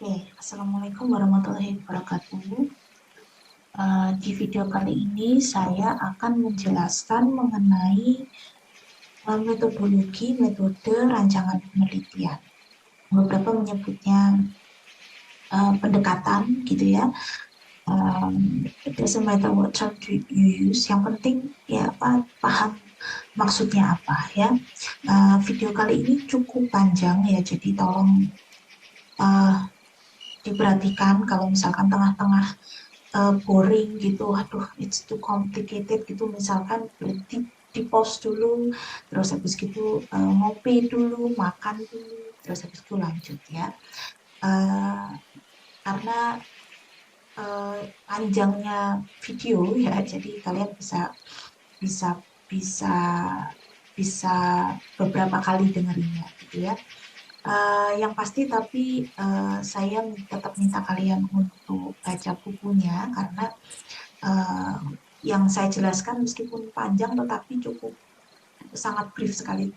Oke, Assalamualaikum warahmatullahi wabarakatuh. Di video kali ini saya akan menjelaskan mengenai metode rancangan penelitian. Beberapa menyebutnya pendekatan gitu ya. It doesn't matter what term you use. Yang penting ya paham maksudnya apa ya. Video kali ini cukup panjang ya, jadi tolong uh, diperhatikan kalau misalkan tengah-tengah boring gitu, aduh it's too complicated gitu, misalkan berhenti di pause dulu, terus habis gitu ngopi dulu, makan dulu, terus habis itu lanjut ya. Uh, karena panjangnya video ya, jadi kalian bisa bisa bisa bisa beberapa kali dengerinnya gitu ya. Yang pasti tapi saya tetap minta kalian untuk baca bukunya karena uh, yang saya jelaskan meskipun panjang tetapi cukup sangat brief sekali,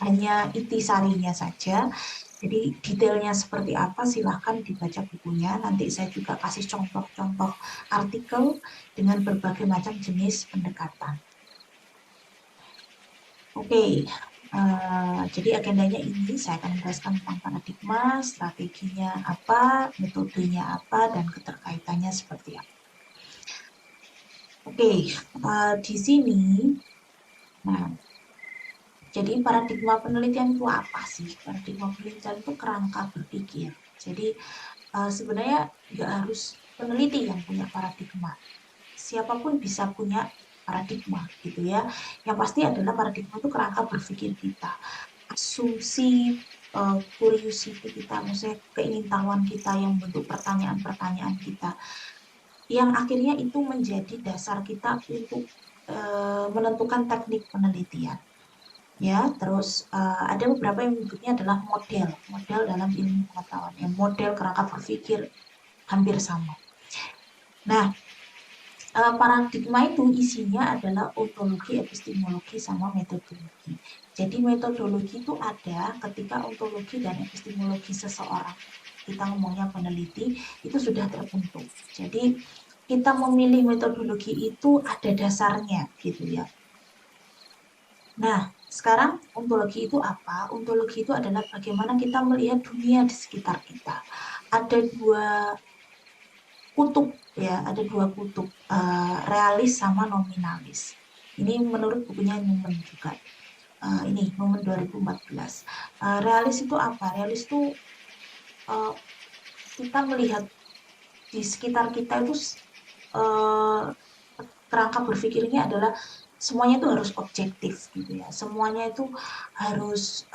hanya intisarinya saja. Jadi detailnya seperti apa silahkan dibaca bukunya. Nanti saya juga kasih contoh-contoh artikel dengan berbagai macam jenis pendekatan. Oke, jadi agendanya ini saya akan menjelaskan tentang paradigma, strateginya apa, metodenya apa, dan keterkaitannya seperti apa. Oke, di sini, nah, jadi paradigma penelitian itu apa sih? Paradigma penelitian itu kerangka berpikir. Jadi sebenarnya nggak harus peneliti yang punya paradigma. Siapapun bisa punya paradigma gitu ya. Yang pasti adalah paradigma itu kerangka berpikir kita. Asumsi, curiosity kita, maksudnya keingintahuan kita yang bentuk pertanyaan-pertanyaan kita. Yang akhirnya itu menjadi dasar kita untuk menentukan teknik penelitian. Ya, terus ada beberapa yang menyebutnya adalah model dalam ilmu pengetahuan. Ya, model kerangka berpikir hampir sama. Nah, paradigma itu isinya adalah ontologi, epistemologi, sama metodologi. Jadi metodologi itu ada ketika ontologi dan epistemologi seseorang, kita ngomongnya peneliti, itu sudah terbentuk. Jadi kita memilih metodologi itu ada dasarnya gitu ya. Nah, sekarang ontologi itu apa? Ontologi itu adalah bagaimana kita melihat dunia di sekitar kita. Ada dua kutub ya, ada dua kutub, realis sama nominalis. Ini menurut bukunya Newman juga. Ini Newman 2014. Realis itu apa? Realis itu uh, kita melihat di sekitar kita itu, uh, kerangka berpikirnya adalah semuanya itu harus objektif gitu ya. Semuanya itu harus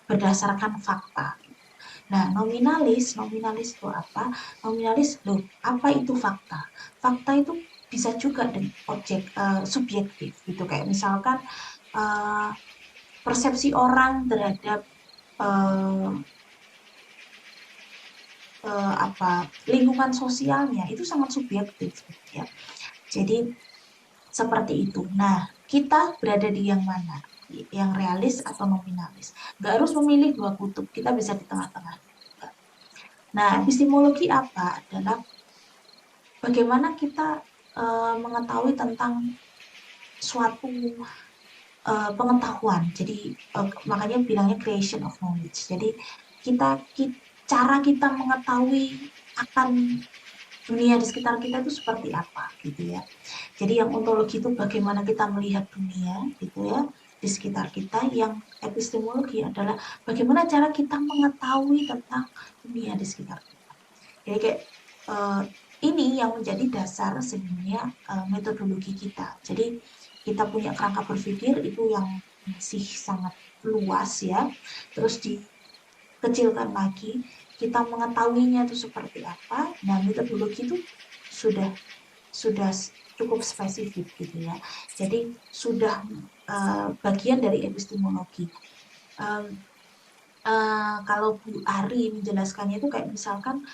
berdasarkan fakta. Nah, nominalis itu apa? Nominalis, loh, apa itu fakta? Fakta itu bisa juga dengan subjektif gitu. Kayak misalkan uh, persepsi orang terhadap uh, lingkungan sosialnya itu sangat subjektif gitu ya. Jadi seperti itu. Nah, kita berada di yang mana? Yang realis atau nominalis? Nggak harus memilih dua kutub, kita bisa di tengah-tengah. Nah, epistemologi apa? Adalah bagaimana kita mengetahui tentang suatu pengetahuan. Jadi makanya bilangnya creation of knowledge. Jadi cara kita mengetahui akan dunia di sekitar kita itu seperti apa gitu ya. Jadi yang ontologi itu bagaimana kita melihat dunia gitu ya di sekitar kita. Yang epistemologi adalah bagaimana cara kita mengetahui tentang dunia di sekitar kita. Jadi kayak ini yang menjadi dasar sebenarnya metodologi kita. Jadi kita punya kerangka berpikir itu yang masih sangat luas ya. Terus dikecilkan lagi, kita mengetahuinya itu seperti apa. Nah, metodologi itu sudah sudah cukup spesifik gitu ya. Jadi sudah bagian dari epistemologi. Kalau Bu Ari menjelaskannya itu kayak misalkan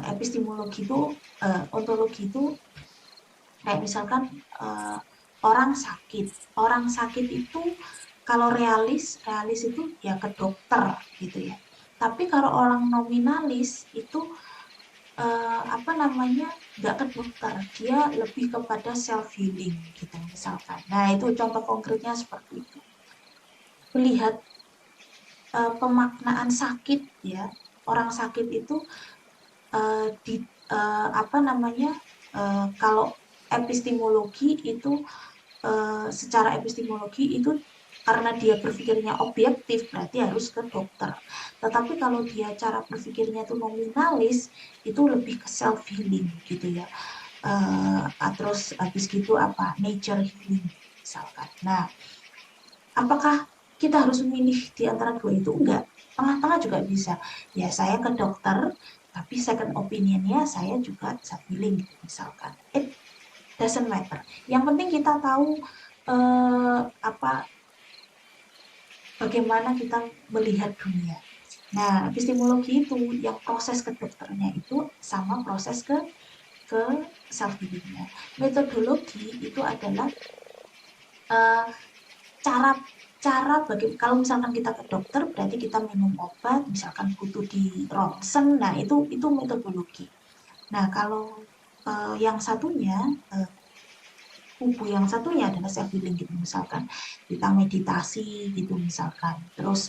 epistemologi itu, ontologi itu kayak misalkan orang sakit itu kalau realis itu ya ke dokter gitu ya. Tapi kalau orang nominalis itu nggak ke dokter, dia lebih kepada self healing gitu misalkan. Nah itu contoh konkretnya seperti itu. Melihat pemaknaan sakit ya, orang sakit itu di kalau epistemologi itu secara epistemologi itu karena dia berpikirnya objektif berarti harus ke dokter. Tetapi kalau dia cara berpikirnya itu nominalis itu lebih ke self healing gitu ya. Terus habis gitu nature healing misalkan. Nah, apakah kita harus memilih di antara dua itu? Enggak, tengah-tengah juga bisa. Ya saya ke dokter, tapi second opinionnya saya juga self healing gitu misalkan. It doesn't matter. Yang penting kita tahu eh, apa bagaimana kita melihat dunia. Nah, epistemologi itu yang proses ke dokternya itu sama proses ke self healingnya. Metodologi itu adalah eh, cara cara kalau misalkan kita ke dokter berarti kita minum obat, misalkan butuh di ronsen, nah itu metodologi. Nah, kalau yang satunya kubu yang satunya adalah self healing gitu misalkan kita meditasi gitu misalkan terus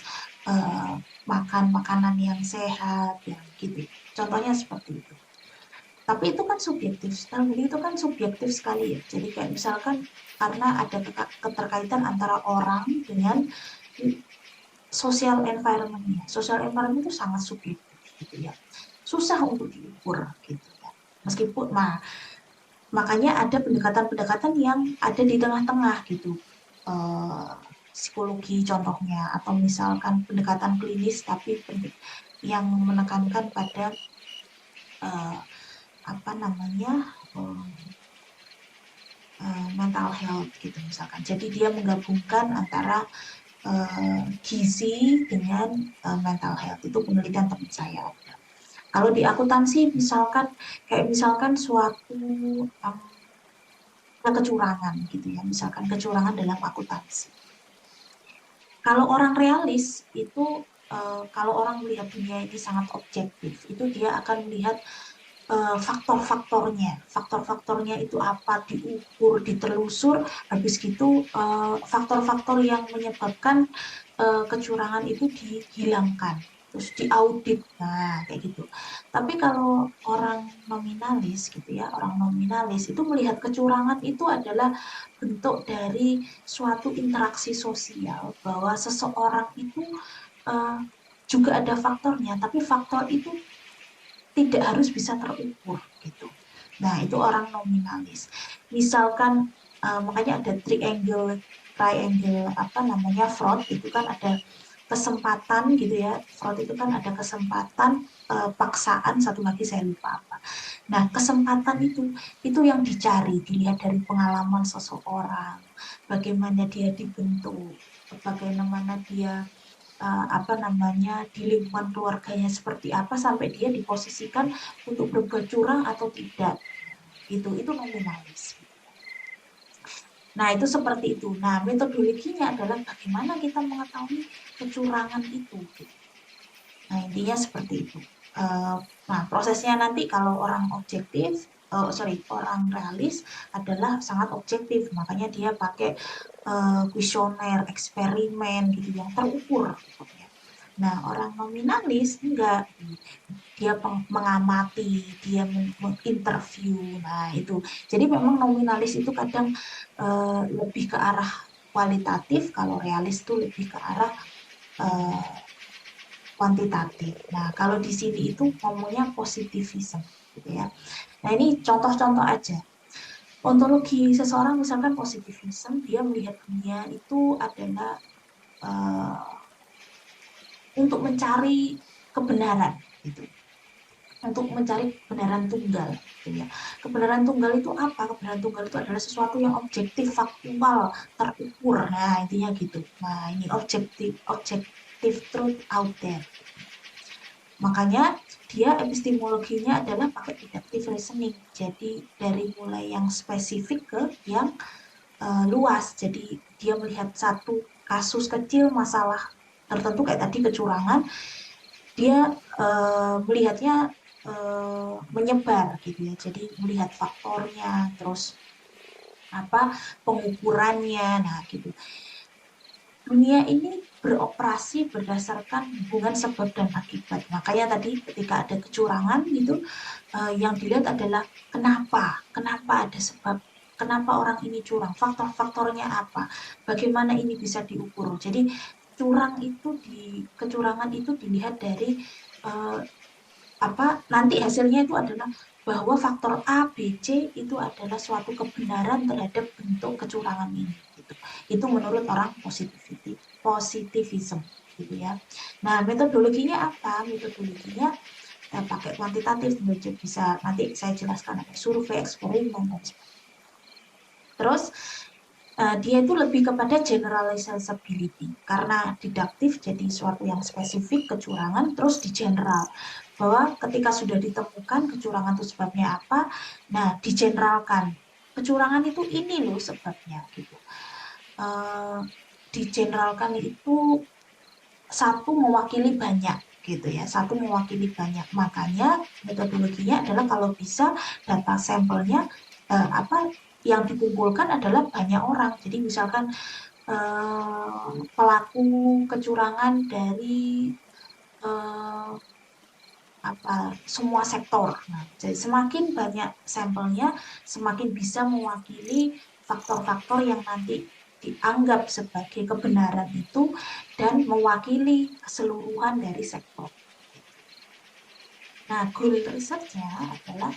makan makanan yang sehat ya gitu contohnya seperti itu. Tapi itu kan subjektif, self healing itu kan subjektif sekali ya, jadi kayak misalkan karena ada keterkaitan antara orang dengan social environment itu sangat subjektif gitu ya, susah untuk diukur gitu ya, meskipun makanya ada pendekatan-pendekatan yang ada di tengah-tengah gitu. Eh, Psikologi contohnya, atau misalkan pendekatan klinis tapi yang menekankan pada eh, apa namanya eh, mental health gitu misalkan. Jadi dia menggabungkan antara gizi dengan mental health. Itu penelitian teman saya ada. Kalau di akuntansi misalkan kayak misalkan suatu kecurangan gitu ya, misalkan kecurangan dalam akuntansi. Kalau orang realis itu kalau orang melihat dunia ini sangat objektif, itu dia akan melihat faktor-faktornya. Faktor-faktornya itu apa, diukur, ditelusur, habis gitu faktor-faktor yang menyebabkan kecurangan itu dihilangkan, terus diaudit, nah kayak gitu. Tapi kalau orang nominalis gitu ya, orang nominalis itu melihat kecurangan itu adalah bentuk dari suatu interaksi sosial, bahwa seseorang itu uh, juga ada faktornya, tapi faktor itu tidak harus bisa terukur gitu. Nah, itu orang nominalis. Misalkan makanya ada triangle fraud itu kan ada kesempatan gitu ya. Fraud itu kan ada kesempatan, paksaan, satu lagi saya lupa apa. Nah, kesempatan itu yang dicari, dilihat dari pengalaman seseorang, bagaimana dia dibentuk, bagaimana dia di lingkungan keluarganya seperti apa sampai dia diposisikan untuk berbuat curang atau tidak. Itu nominalis. Nah, itu seperti itu. Nah, metodologinya adalah bagaimana kita mengetahui kecurangan itu. Nah, intinya seperti itu. Nah, prosesnya nanti kalau orang objektif, orang realis adalah sangat objektif. Makanya dia pakai kuesioner, eksperimen gitu yang terukur. Nah, orang nominalis enggak. Dia mengamati, dia menginterview. Nah, itu. Jadi memang nominalis itu kadang lebih ke arah kualitatif, kalau realis itu lebih ke arah uh, kuantitatif. Nah, kalau di sini itu ngomongnya positivism gitu ya. Nah, ini contoh-contoh aja. Ontologi seseorang misalkan positivism, dia melihat dunia itu adalah uh, untuk mencari kebenaran gitu, untuk mencari kebenaran tunggal gitu ya. Kebenaran tunggal itu apa? Kebenaran tunggal itu adalah sesuatu yang objektif, faktual, terukur. Nah, intinya gitu. Nah, ini objektif truth out there. Makanya dia epistemologinya adalah pakai deductive reasoning. Jadi dari mulai yang spesifik ke yang luas. Jadi dia melihat satu kasus kecil masalah tertentu kayak tadi kecurangan, dia melihatnya menyebar gitu ya. Jadi melihat faktornya, terus apa pengukurannya, nah gitu. Dunia ini beroperasi berdasarkan hubungan sebab dan akibat. Makanya tadi ketika ada kecurangan gitu, yang dilihat adalah kenapa ada sebab, kenapa orang ini curang, faktor-faktornya apa, bagaimana ini bisa diukur. Jadi kecurangan itu dilihat dari eh, apa nanti hasilnya itu adalah bahwa faktor A, B, C itu adalah suatu kebenaran terhadap bentuk kecurangan ini. Gitu. Itu menurut orang positivism, gitu ya. Nah, metodologinya apa? Metodologinya pakai kuantitatif, bisa nanti saya jelaskan ada survei, eksperimen dan sebagainya. Terus dia itu lebih kepada generalizability karena didaktif jadi suatu yang spesifik kecurangan terus di general bahwa ketika sudah ditemukan kecurangan itu sebabnya apa, nah digeneralkan kecurangan itu ini loh sebabnya gitu. Uh, Digeneralkan itu satu mewakili banyak gitu ya, satu mewakili banyak, makanya metodologinya adalah kalau bisa data sampelnya apa yang dikumpulkan adalah banyak orang. Jadi misalkan pelaku kecurangan dari eh, apa semua sektor. Nah, jadi semakin banyak sampelnya, semakin bisa mewakili faktor-faktor yang nanti dianggap sebagai kebenaran itu dan mewakili keseluruhan dari sektor. Nah, goal research-nya adalah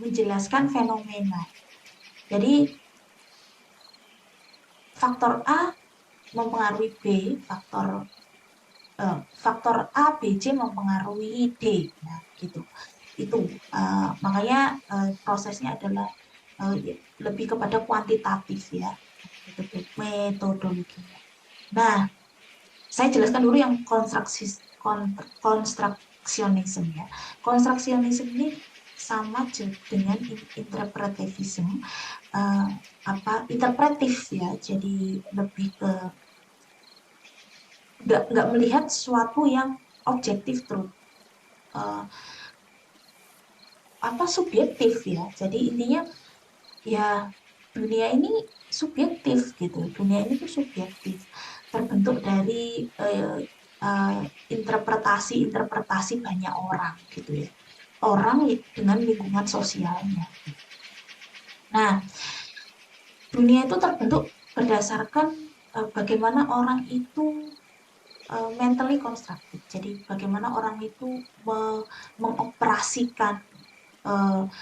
menjelaskan fenomena. Jadi faktor A mempengaruhi B, faktor A, B, C mempengaruhi D. Nah, gitu. Itu makanya prosesnya adalah lebih kepada kuantitatif ya, metodologinya. Nah, saya jelaskan dulu yang konstruksionisme ya. Konstruksionisme ini sama dengan interpretivism, interpretif ya, jadi lebih ke nggak melihat sesuatu yang objektif truth, uh, subjektif ya. Jadi intinya ya dunia ini subjektif gitu. Dunia ini tuh subjektif, terbentuk dari interpretasi banyak orang gitu ya. Orang dengan lingkungan sosialnya. Nah, dunia itu terbentuk berdasarkan bagaimana orang itu mentally constructed. Jadi bagaimana orang itu mengoperasikan uh,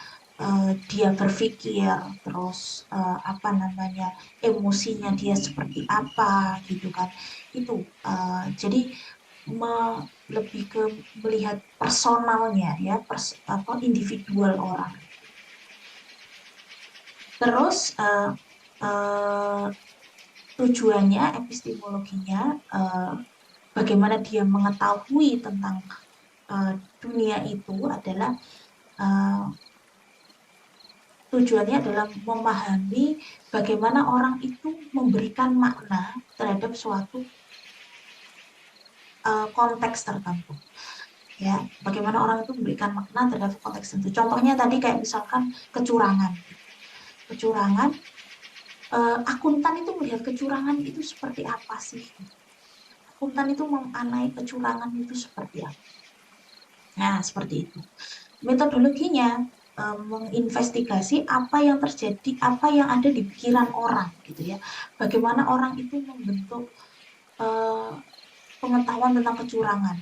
dia berpikir, terus apa namanya emosinya dia seperti apa gitu kan. Itu jadi lebih ke melihat personalnya ya, individual orang. Terus uh, tujuannya epistemologinya, bagaimana dia mengetahui tentang dunia itu adalah uh, tujuannya adalah memahami bagaimana orang itu memberikan makna terhadap suatu konteks tertentu. Ya, bagaimana orang itu memberikan makna terhadap konteks tertentu. Contohnya tadi kayak misalkan kecurangan. Kecurangan, akuntan itu melihat kecurangan itu seperti apa sih? Akuntan itu memaknai kecurangan itu seperti apa? Nah, seperti itu. Metodologinya menginvestigasi apa yang terjadi, apa yang ada di pikiran orang gitu ya. Bagaimana orang itu membentuk uh, pengetahuan tentang kecurangan.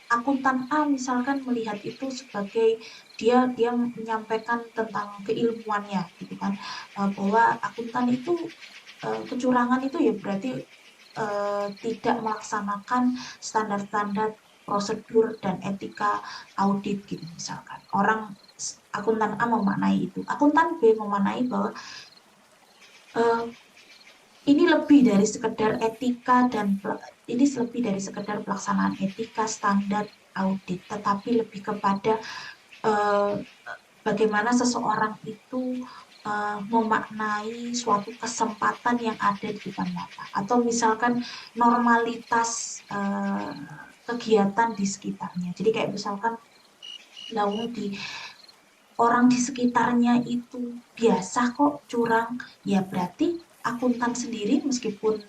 Akuntan A misalkan melihat itu sebagai dia menyampaikan tentang keilmuannya gitu kan, bahwa akuntan itu kecurangan itu ya berarti tidak melaksanakan standar-standar prosedur dan etika audit gitu misalkan. Akuntan A memaknai itu, akuntan B memaknai bahwa uh, ini lebih dari sekedar etika dan ini lebih dari sekedar pelaksanaan etika standar audit, tetapi lebih kepada uh, bagaimana seseorang itu memaknai suatu kesempatan yang ada di depan mata, atau misalkan normalitas kegiatan di sekitarnya. Jadi kayak misalkan lawang di orang di sekitarnya itu biasa kok curang, ya berarti akuntan sendiri meskipun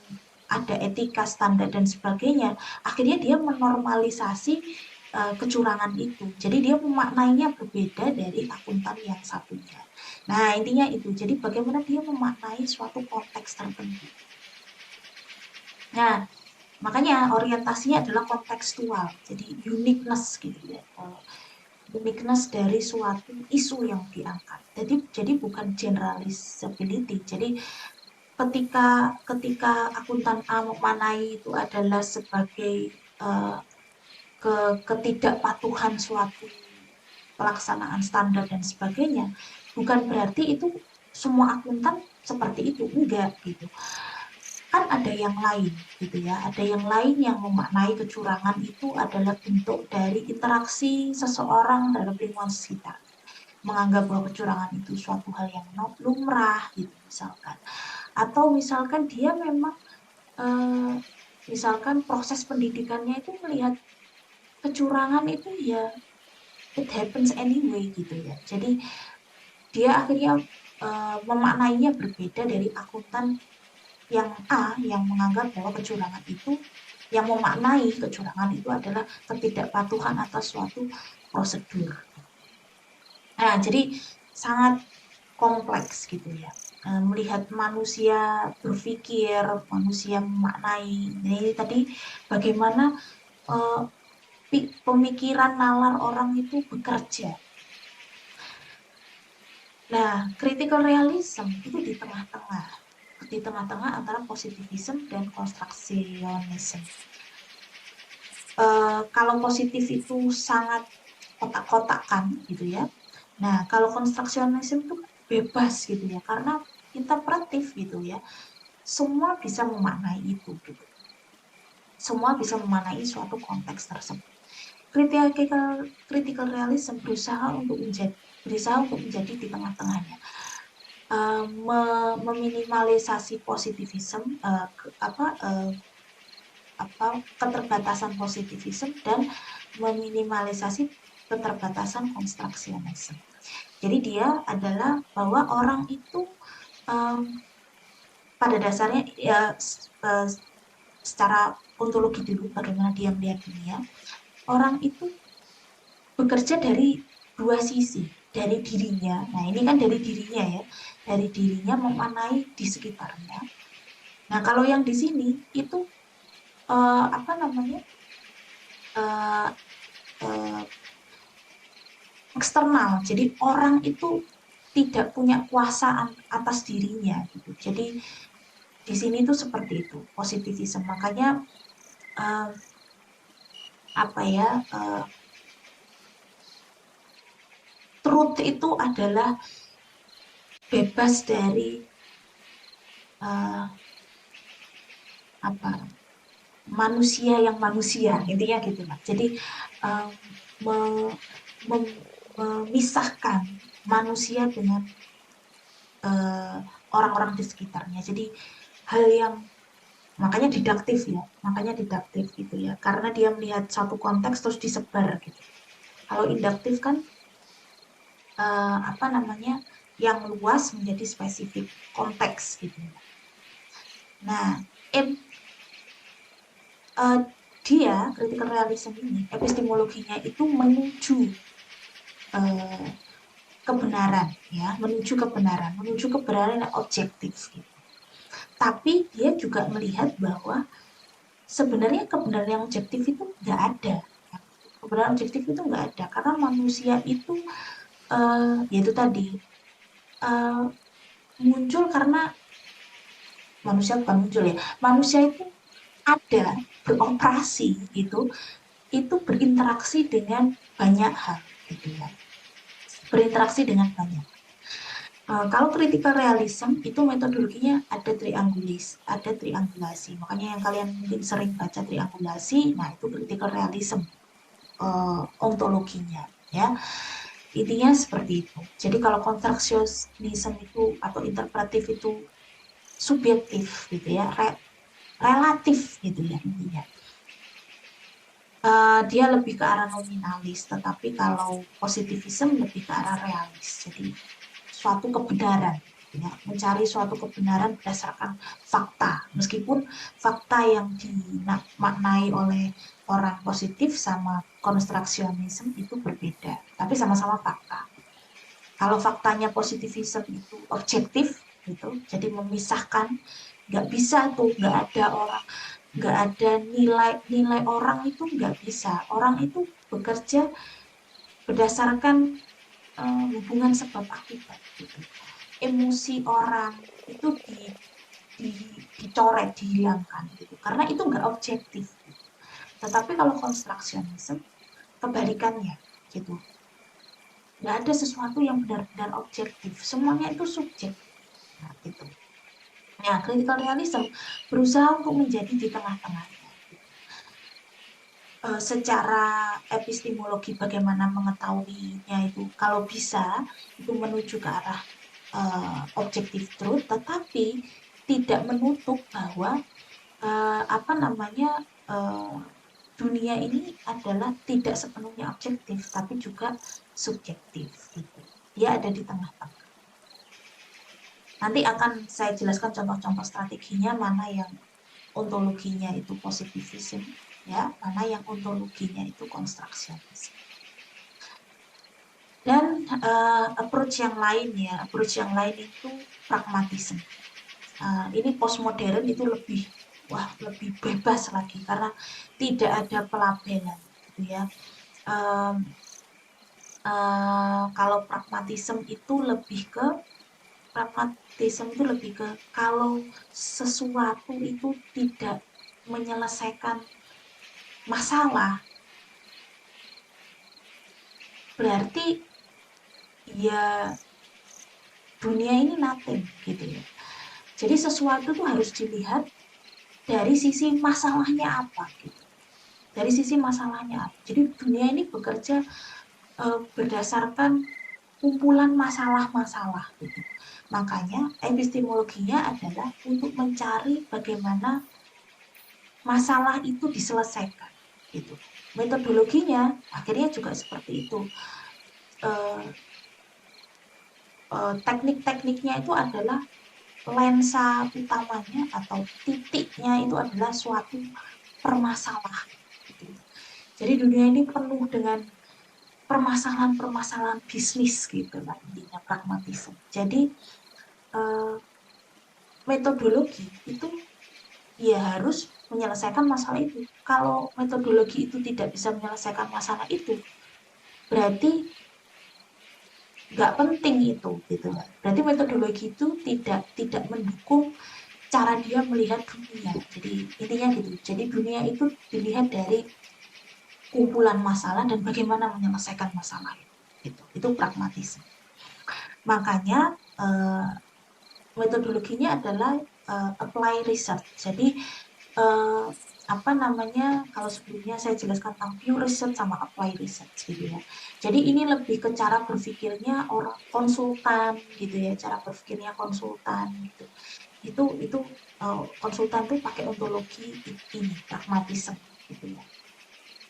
ada etika, standar dan sebagainya, akhirnya dia menormalisasi kecurangan itu. Jadi dia memaknainya berbeda dari akuntan yang satunya. Nah, intinya itu. Jadi bagaimana dia memaknai suatu konteks tertentu. Nah, makanya orientasinya adalah kontekstual. Jadi uniqueness gitu ya. Uniqueness dari suatu isu yang diangkat. Jadi bukan generalizability. Jadi ketika akuntan A memanai itu adalah sebagai ketidakpatuhan suatu pelaksanaan standar dan sebagainya, bukan berarti itu semua akuntan seperti itu, enggak gitu. Kan ada yang lain gitu ya, ada yang lain yang memaknai kecurangan itu adalah bentuk dari interaksi seseorang dalam lingkungan sekitar, menganggap bahwa kecurangan itu suatu hal yang lumrah gitu misalkan, atau misalkan dia memang misalkan proses pendidikannya itu melihat kecurangan itu ya it happens anyway gitu ya, jadi dia akhirnya memaknainya berbeda dari akuntan yang A yang menganggap bahwa kecurangan itu, yang memaknai kecurangan itu adalah ketidakpatuhan atas suatu prosedur. Nah, jadi sangat kompleks gitu ya. Melihat manusia berpikir, manusia memaknai. Jadi tadi bagaimana uh, pemikiran nalar orang itu bekerja. Nah, critical realism itu di tengah-tengah antara positivism dan constructionism. Kalau positif itu sangat kotak-kotakan gitu ya. Nah, kalau constructionism itu bebas gitu ya, karena interpretif gitu ya. Semua bisa memaknai itu gitu. Semua bisa memaknai suatu konteks tersebut. Critical realism berusaha untuk menjadi di tengah-tengahnya. Meminimalisasi positivism, keterbatasan positivism dan meminimalisasi keterbatasan konstruksionisme. Jadi dia adalah bahwa orang itu pada dasarnya ya secara ontologi dulu bagaimana dia melihat dunia. Orang itu bekerja dari dua sisi, dari dirinya. Nah, ini kan dari dirinya ya. Dari dirinya memaknai di sekitarnya. Nah, kalau yang di sini itu apa namanya? Eksternal. Jadi orang itu tidak punya kuasa atas dirinya gitu. Jadi di sini tuh seperti itu, positivisme. Makanya apa ya? Truth itu adalah bebas dari apa? Manusia yang manusia, intinya gitu lah. Jadi memisahkan manusia dengan orang-orang di sekitarnya. Jadi hal yang makanya didaktif gitu ya, karena dia melihat satu konteks terus disebar gitu. Kalau induktif kan apa namanya, yang luas menjadi spesifik konteks gitu. Nah, dia critical realism ini epistemologinya itu menuju kebenaran ya, menuju kebenaran yang objektif gitu. Tapi dia juga melihat bahwa sebenarnya kebenaran yang objektif itu nggak ada. Kebenaran objektif itu nggak ada karena manusia itu yaitu tadi muncul karena manusia itu ada, beroperasi itu berinteraksi dengan banyak hal gitu ya, berinteraksi dengan banyak. Kalau critical realism itu metodologinya ada triangulasi. Makanya yang kalian mungkin sering baca triangulasi, nah itu critical realism ontologinya ya. Intinya seperti itu. Jadi kalau constructionism itu atau interpretif itu subjektif gitu ya, relatif gitu ya intinya. dia lebih ke arah nominalis, tetapi kalau positivism lebih ke arah realis. Jadi suatu kebenaran, ya, mencari suatu kebenaran berdasarkan fakta. Meskipun fakta yang dimaknai oleh orang positif sama konstruksionisme itu berbeda, tapi sama-sama fakta. Kalau faktanya positivism itu objektif, gitu, jadi memisahkan, nggak bisa tuh, nggak ada orang, nggak ada nilai orang itu nggak bisa. Orang itu bekerja berdasarkan hubungan sebab akibat gitu. Emosi orang itu di, dicoret, dihilangkan gitu. Karena itu nggak objektif. Gitu. Tetapi kalau konstruksionisme kebalikannya gitu. Nggak ada sesuatu yang benar-benar objektif. Semuanya itu subjektif. Nah, gitu. Nah, critical realism berusaha untuk menjadi di tengah-tengahnya. Secara epistemologi bagaimana mengetahuinya itu kalau bisa itu menuju ke arah objective truth, tetapi tidak menutup bahwa apa namanya uh, dunia ini adalah tidak sepenuhnya objektif tapi juga subjektif gitu. Dia ada di tengah-tengah. Nanti akan saya jelaskan contoh-contoh strateginya, mana yang ontologinya itu positivism, ya, mana yang ontologinya itu konstruksionisme. Dan approach yang lain ya, approach yang lain itu pragmatisme. Ini postmodern itu lebih bebas lagi karena tidak ada pelabelan, gitu ya. Um, Kalau pragmatisme itu lebih ke kalau sesuatu itu tidak menyelesaikan masalah, berarti ya dunia ini nothing gitu ya. Jadi sesuatu tuh harus dilihat dari sisi masalahnya apa gitu. Dari sisi masalahnya apa. Jadi dunia ini bekerja berdasarkan kumpulan masalah-masalah gitu. Makanya epistemologinya adalah untuk mencari bagaimana masalah itu diselesaikan gitu. Metodologinya akhirnya juga seperti itu. Eh, Teknik-tekniknya itu adalah lensa utamanya atau titiknya itu adalah suatu permasalahan. Gitu. Jadi dunia ini penuh dengan permasalahan-permasalahan bisnis gitu lah intinya pragmatisme. Jadi eh, metodologi itu ya harus menyelesaikan masalah itu. Kalau metodologi itu tidak bisa menyelesaikan masalah itu, berarti nggak penting itu gitu. Berarti metodologi itu tidak mendukung cara dia melihat dunia. Jadi intinya gitu. Jadi dunia itu dilihat dari kumpulan masalah dan bagaimana menyelesaikan masalah itu. Gitu. Itu pragmatisme. Makanya metodologinya adalah apply research. Jadi uh, apa namanya, kalau sebelumnya saya jelaskan tentang pure research sama apply research gitu ya. Jadi ini lebih ke cara berpikirnya orang konsultan gitu ya, cara berpikirnya konsultan gitu. Itu konsultan tuh pakai ontologi ini pragmatisme gitu ya.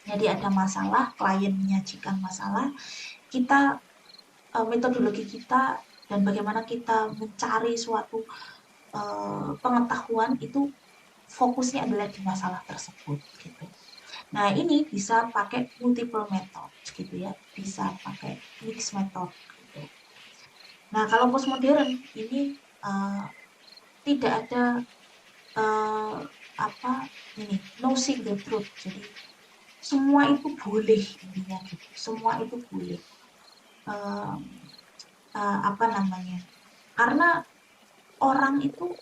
Jadi ada masalah, klien menyajikan masalah, kita metodologi kita dan bagaimana kita mencari suatu pengetahuan itu fokusnya adalah di masalah tersebut gitu. Nah ini bisa pakai multiple method gitu ya, bisa pakai mix method gitu. Nah kalau postmodern ini uh, tidak ada uh, apa ini no single truth, jadi semua itu boleh intinya gitu, semua itu boleh uh, apa namanya, karena orang itu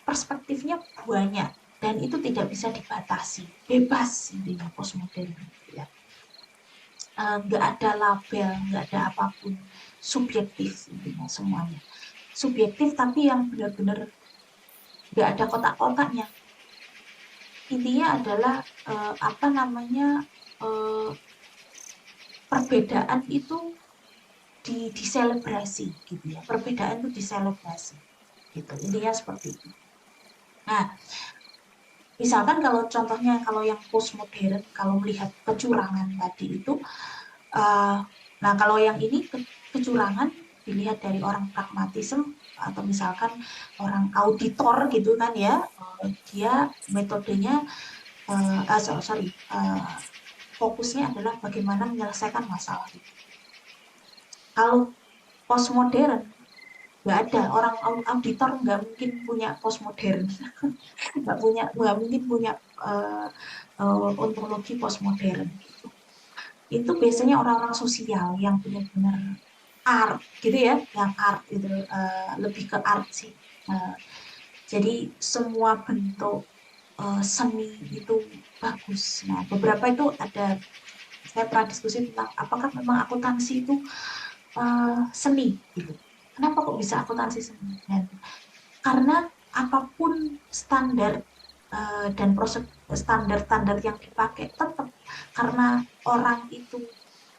perspektifnya banyak dan itu tidak bisa dibatasi, bebas intinya postmodern ya. Nggak ada label, nggak ada apapun, subjektif intinya semuanya subjektif, tapi yang benar-benar nggak ada kotak-kotaknya. Intinya adalah apa namanya, eh, perbedaan itu diselebrasi gitu ya, perbedaan itu diselebrasi gitu, intinya seperti itu. Nah Misalkan kalau contohnya kalau yang postmodern, kalau melihat kecurangan tadi itu, uh, nah kalau yang ini kecurangan dilihat dari orang pragmatisme atau misalkan orang auditor gitu kan ya, dia metodenya sorry, fokusnya adalah bagaimana menyelesaikan masalah itu. Kalau postmodern nggak ada orang auditor, nggak mungkin punya postmodern, nggak mungkin punya ontologi postmodern gitu. Itu biasanya orang-orang sosial yang benar-benar art gitu ya, yang art gitu, lebih ke art sih. Jadi semua bentuk seni itu bagus. Nah, beberapa itu ada, saya pernah diskusi tentang apakah memang akuntansi itu seni gitu. Kenapa kok bisa akuntansi seni? Dan karena apapun standar dan proses standar-standar yang dipakai tetap karena orang itu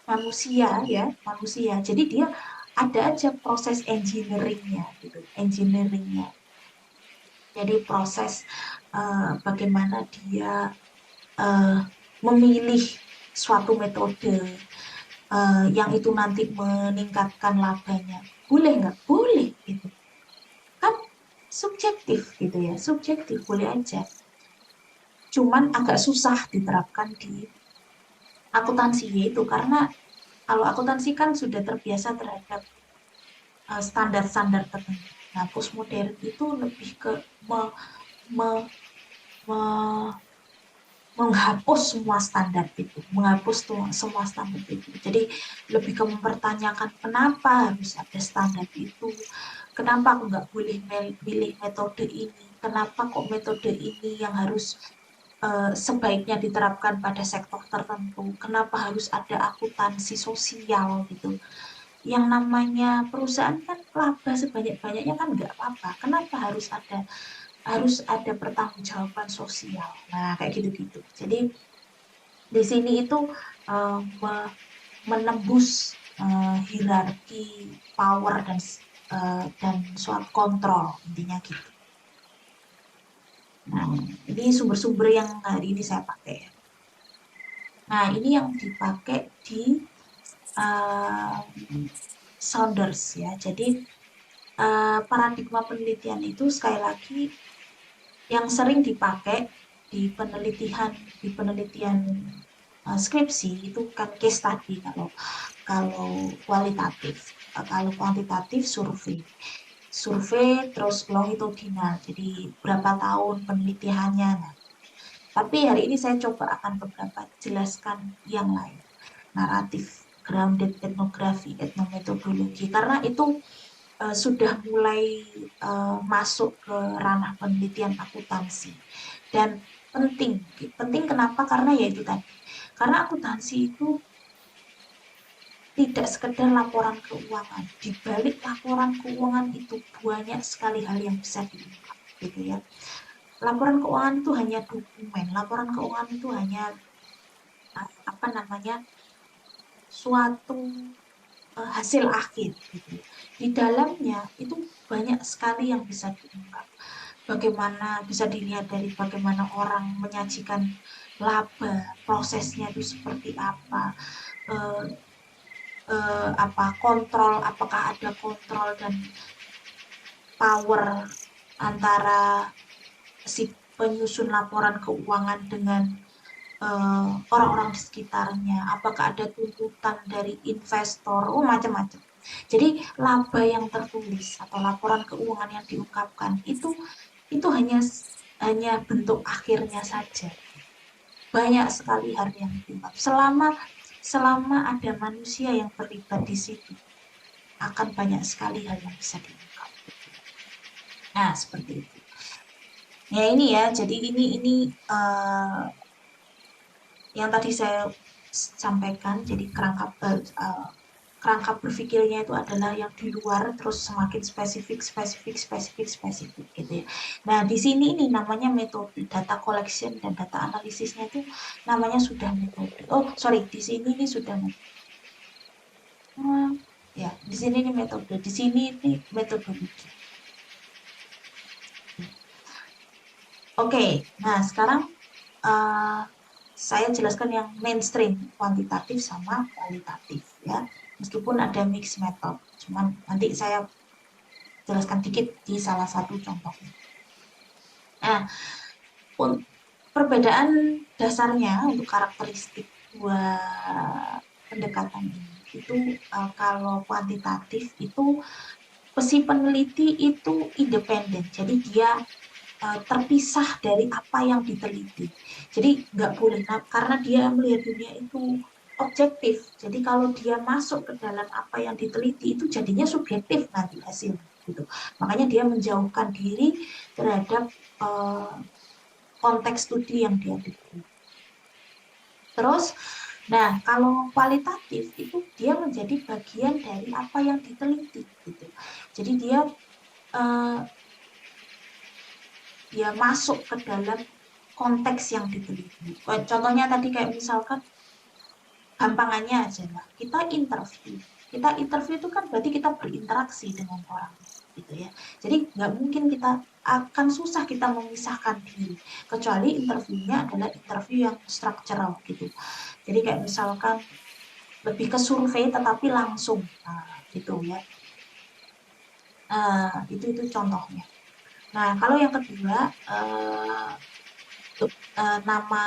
manusia ya, manusia. Jadi dia ada aja proses engineeringnya gitu, engineeringnya. Jadi proses bagaimana dia uh, memilih suatu metode yang itu nanti meningkatkan labanya. Boleh nggak? Boleh gitu. Kan subjektif gitu ya, subjektif boleh aja. Cuman agak susah diterapkan di akuntansi itu karena kalau akuntansi kan sudah terbiasa terhadap standar-standar tertentu. Nah, postmodern itu lebih ke me, me, me, menghapus semua standar itu, menghapus semua standar itu. Jadi lebih ke mempertanyakan kenapa harus ada standar itu, kenapa aku nggak boleh milih metode ini, kenapa kok metode ini yang harus sebaiknya diterapkan pada sektor tertentu, kenapa harus ada akuntansi sosial gitu. Yang namanya perusahaan kan laba sebanyak-banyaknya kan nggak apa-apa, kenapa harus ada pertanggungjawaban sosial. Nah, kayak gitu-gitu. Jadi di sini itu uh, menembus hierarki power dan suatu kontrol intinya gitu. Nah, ini sumber-sumber yang hari ini saya pakai. Nah, ini yang dipakai di uh, Saunders ya. Jadi paradigma penelitian itu sekali lagi yang sering dipakai di penelitian skripsi itu kan case study kalau kalau kualitatif. Kalau kuantitatif survei terus longitudinal, jadi berapa tahun penelitiannya. Nah, tapi hari ini saya coba akan beberapa jelaskan yang lain, naratif, grounded etnografi, etnometodologi, karena itu sudah mulai masuk ke ranah penelitian akuntansi dan penting. Penting kenapa? Karena ya itu tadi. Karena akuntansi itu tidak sekedar laporan keuangan. Di balik laporan keuangan itu banyak sekali hal yang bisa diungkap, gitu ya. Laporan keuangan itu hanya dokumen. Laporan keuangan itu hanya apa namanya, suatu hasil akhir, gitu. Di dalamnya itu banyak sekali yang bisa diungkap. Bagaimana bisa dilihat dari bagaimana orang menyajikan laba, prosesnya itu seperti apa, eh, kontrol, apakah ada kontrol dan power antara si penyusun laporan keuangan dengan orang-orang di sekitarnya, apakah ada tuntutan dari investor, macam-macam. Jadi laba yang tertulis atau laporan keuangan yang diungkapkan itu hanya bentuk akhirnya saja. Banyak sekali hal yang diungkap. Selama ada manusia yang terlibat di situ, akan banyak sekali hal yang bisa diungkap. Nah, seperti itu. Ya ini ya, jadi ini yang tadi saya sampaikan. Jadi kerangka berpikirnya itu adalah yang di luar, terus semakin spesifik, spesifik, spesifik, spesifik gitu ya. Nah, di sini ini namanya metode data collection dan data analisisnya itu namanya sudah metode. Oh, sorry, di sini ini sudah metode. Ya, di sini ini metode, di sini ini metodologi. Oke, nah sekarang uh, saya jelaskan yang mainstream, kuantitatif sama kualitatif ya. Meskipun ada mix method, cuman nanti saya jelaskan dikit di salah satu contohnya. Nah, perbedaan dasarnya untuk karakteristik dua pendekatan ini itu kalau kuantitatif itu si peneliti itu independen, jadi dia terpisah dari apa yang diteliti. Jadi nggak boleh, karena dia melihat dunia itu objektif. Jadi kalau dia masuk ke dalam apa yang diteliti itu jadinya subjektif nanti hasilnya. Gitu. Makanya dia menjauhkan diri terhadap uh, konteks studi yang dia teliti. Terus, nah kalau kualitatif itu dia menjadi bagian dari apa yang diteliti. Gitu. Jadi uh, dia masuk ke dalam konteks yang diteliti. Contohnya tadi kayak misalkan gampangannya aja lah, kita interview. Kita interview itu kan berarti kita berinteraksi dengan orang gitu ya. Jadi nggak mungkin kita akan susah kita memisahkan diri kecuali interviewnya adalah interview yang structural gitu. Jadi kayak misalkan lebih ke survei tetapi langsung gitu ya. Itu contohnya. Nah, kalau yang kedua nama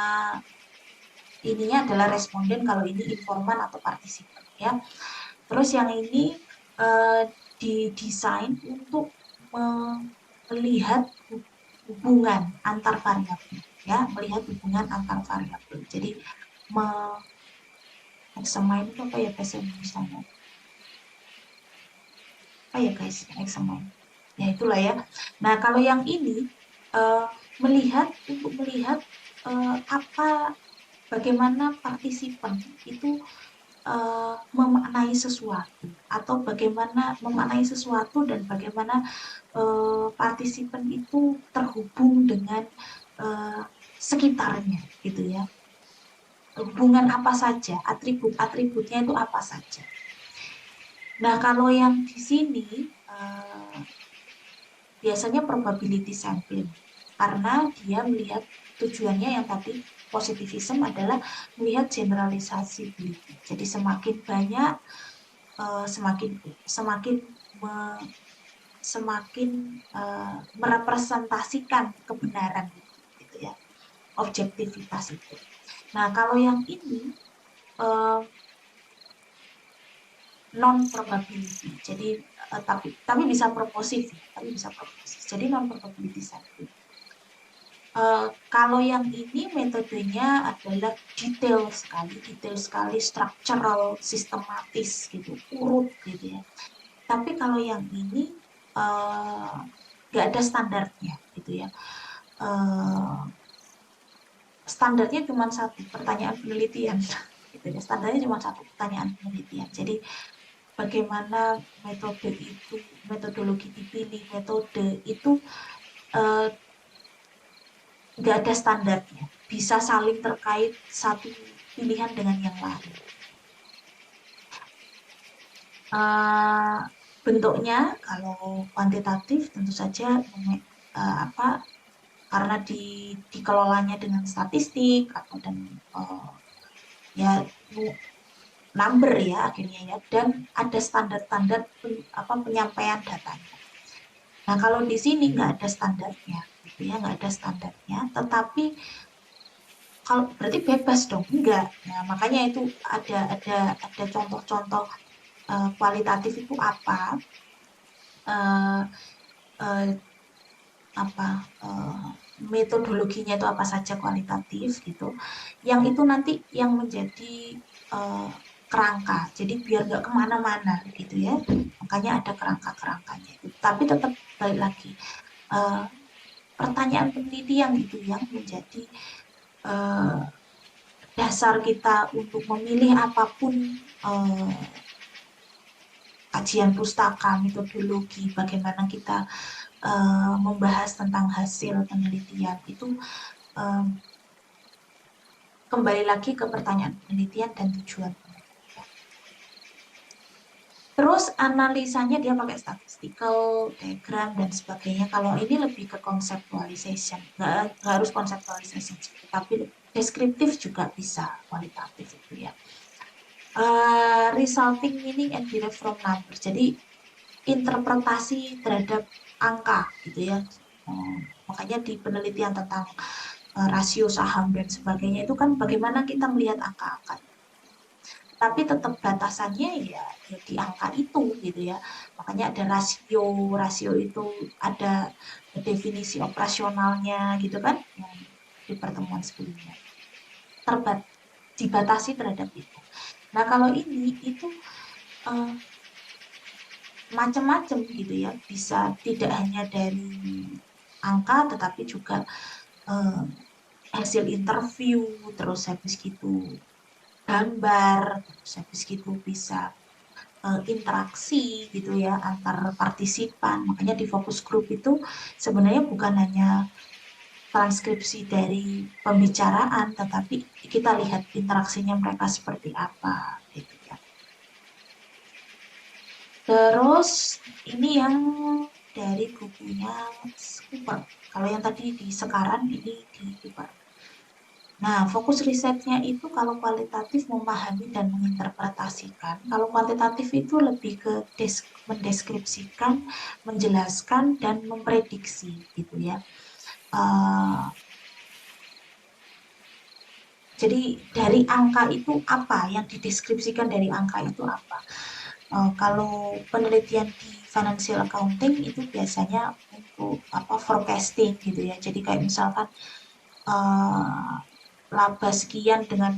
ininya adalah responden, kalau ini informan atau partisipan ya. Terus yang ini eh, didesain untuk melihat hubungan antar variabel ya, melihat hubungan antar variabel. Jadi examine itu apa ya bahasa Indonesia? Apa ya guys, examine. Ya itulah ya. Nah, kalau yang ini uh, untuk melihat apa bagaimana partisipan itu memaknai sesuatu atau bagaimana memaknai sesuatu dan bagaimana partisipan itu terhubung dengan sekitarnya gitu ya. Hubungan apa saja, atribut-atributnya itu apa saja. Nah, kalau yang di sini biasanya probability sampling karena dia melihat tujuannya yang tadi positivism adalah melihat generalisasi. Jadi semakin banyak semakin semakin me, semakin merepresentasikan kebenaran gitu ya, objektivitas itu. Nah, kalau yang ini uh, non probability, jadi tapi bisa proposif ya, tapi bisa proposif. Jadi non probability sampling. Kalau yang ini metodenya adalah detail sekali, structural, sistematis gitu, urut gitu ya. Tapi kalau yang ini nggak ada standarnya gitu ya. Uh, Standarnya cuma satu, pertanyaan penelitian. Gitu ya. Standarnya cuma satu, pertanyaan penelitian. Jadi bagaimana metodologi dipilih, metode itu uh, nggak ada standarnya, bisa saling terkait satu pilihan dengan yang lain. Uh, Bentuknya kalau kuantitatif tentu saja apa karena dikelolanya dengan statistik atau dan ya number ya akhirnya ya, dan ada standar-standar penyampaian datanya. Nah kalau di sini nggak ada standarnya gitu ya, nggak ada standarnya, tetapi kalau berarti bebas dong, enggak. Nah, makanya itu ada contoh-contoh kualitatif itu apa? Uh, uh, apa metodologinya itu apa saja kualitatif gitu. Yang itu nanti yang menjadi uh, kerangka. Jadi biar nggak kemana-mana gitu ya. Makanya ada kerangka-kerangkanya itu. Tapi tetap balik lagi. Uh, Pertanyaan penelitian itu yang menjadi uh, dasar kita untuk memilih apapun kajian pustaka, metodologi, bagaimana kita membahas tentang hasil penelitian itu uh, kembali lagi ke pertanyaan penelitian dan tujuan penelitian. Terus analisanya dia pakai statistical, diagram, dan sebagainya. Kalau ini lebih ke conceptualization, nggak harus conceptualization, tapi deskriptif juga bisa, kualitatif itu ya. Resulting meaning and derived from numbers. Jadi interpretasi terhadap angka gitu ya. Makanya di penelitian tentang rasio saham dan sebagainya itu kan bagaimana kita melihat angka-angka, tapi tetap batasannya ya di angka itu gitu ya. Makanya ada rasio, rasio itu ada definisi operasionalnya gitu kan yang di pertemuan sebelumnya, terbat dibatasi terhadap itu. Nah kalau ini itu uh, macam-macam gitu ya, bisa tidak hanya dari angka tetapi juga uh, hasil interview, terus habis gitu gambar, terus habis gitu bisa interaksi gitu ya antar partisipan. Makanya di fokus group itu sebenarnya bukan hanya transkripsi dari pembicaraan, tetapi kita lihat interaksinya mereka seperti apa gitu ya. Terus ini yang dari bukunya Cooper. Kalau yang tadi di Sekarang, ini di Cooper. Nah, fokus risetnya itu kalau kualitatif memahami dan menginterpretasikan. Kalau kuantitatif itu lebih ke mendeskripsikan, menjelaskan, dan memprediksi gitu ya. Uh, jadi dari angka itu apa, yang dideskripsikan dari angka itu apa. Kalau penelitian di financial accounting itu biasanya untuk apa forecasting gitu ya. Jadi kayak misalkan uh, laba sekian dengan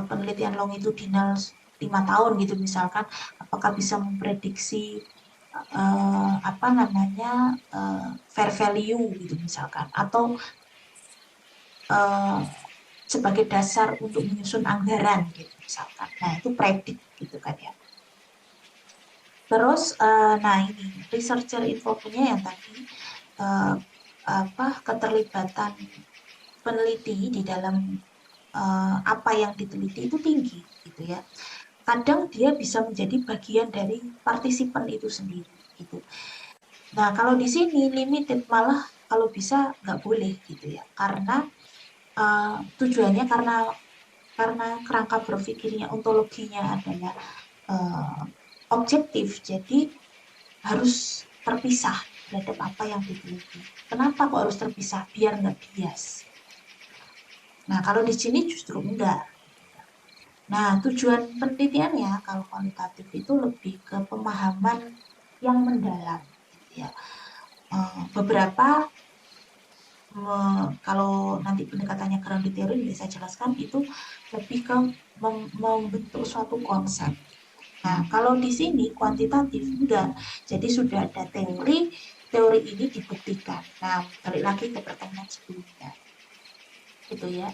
penelitian longitudinal 5 tahun gitu misalkan, apakah bisa memprediksi apa namanya fair value gitu misalkan, atau uh, sebagai dasar untuk menyusun anggaran gitu misalkan. Nah itu predik gitu kan ya. Terus nah ini researcher involvement-nya yang tadi uh, apa keterlibatan peneliti di dalam apa yang diteliti itu tinggi gitu ya. Kadang dia bisa menjadi bagian dari partisipan itu sendiri gitu. Nah kalau di sini limited, malah kalau bisa nggak boleh gitu ya, karena tujuannya karena kerangka berpikirnya ontologinya adalah uh, objektif, jadi harus terpisah terhadap apa yang diteliti. Kenapa kok harus terpisah? Biar nggak bias. Nah kalau di sini justru enggak. Nah, tujuan penelitiannya kalau kualitatif itu lebih ke pemahaman yang mendalam, gitu ya. Beberapa kalau nanti pendekatannya grounded theory bisa saya jelaskan itu lebih ke membentuk suatu konsep. Nah, kalau di sini kuantitatif enggak, jadi sudah ada teori, teori ini dibuktikan. Nah, balik lagi ke pertanyaan sebelumnya, gitu ya.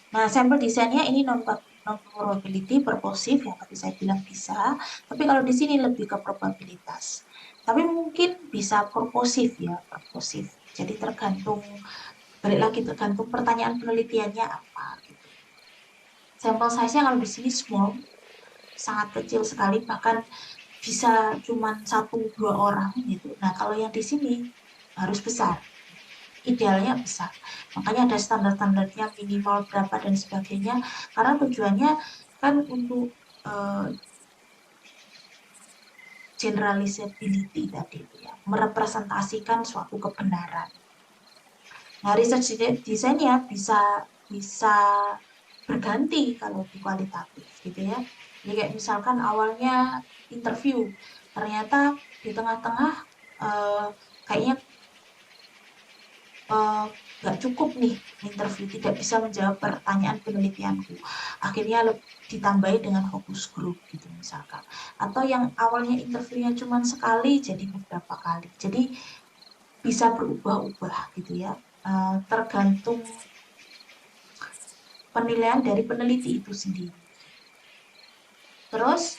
Nah, sampel desainnya ini non probability purposive yang tadi saya bilang bisa, tapi kalau di sini lebih ke probabilitas. Tapi mungkin bisa purposive ya, purposive. Jadi tergantung, balik lagi tergantung pertanyaan penelitiannya apa gitu. Sampel size-nya kalau di sini small, sangat kecil sekali, bahkan bisa cuma 1-2 orang gitu. Nah, kalau yang di sini harus besar, idealnya besar. Makanya ada standar-standarnya minimal berapa dan sebagainya. Karena tujuannya kan untuk uh, generalizability tadi itu ya, merepresentasikan suatu kebenaran. Nah, research desainnya bisa bisa berganti kalau di kualitatif gitu ya. Jadi kayak misalkan awalnya interview, ternyata di tengah-tengah uh, kayaknya nggak cukup nih interview, tidak bisa menjawab pertanyaan penelitianku, akhirnya ditambahi dengan fokus group gitu misalkan, atau yang awalnya interviewnya cuma sekali jadi beberapa kali, jadi bisa berubah-ubah gitu ya, tergantung penilaian dari peneliti itu sendiri. Terus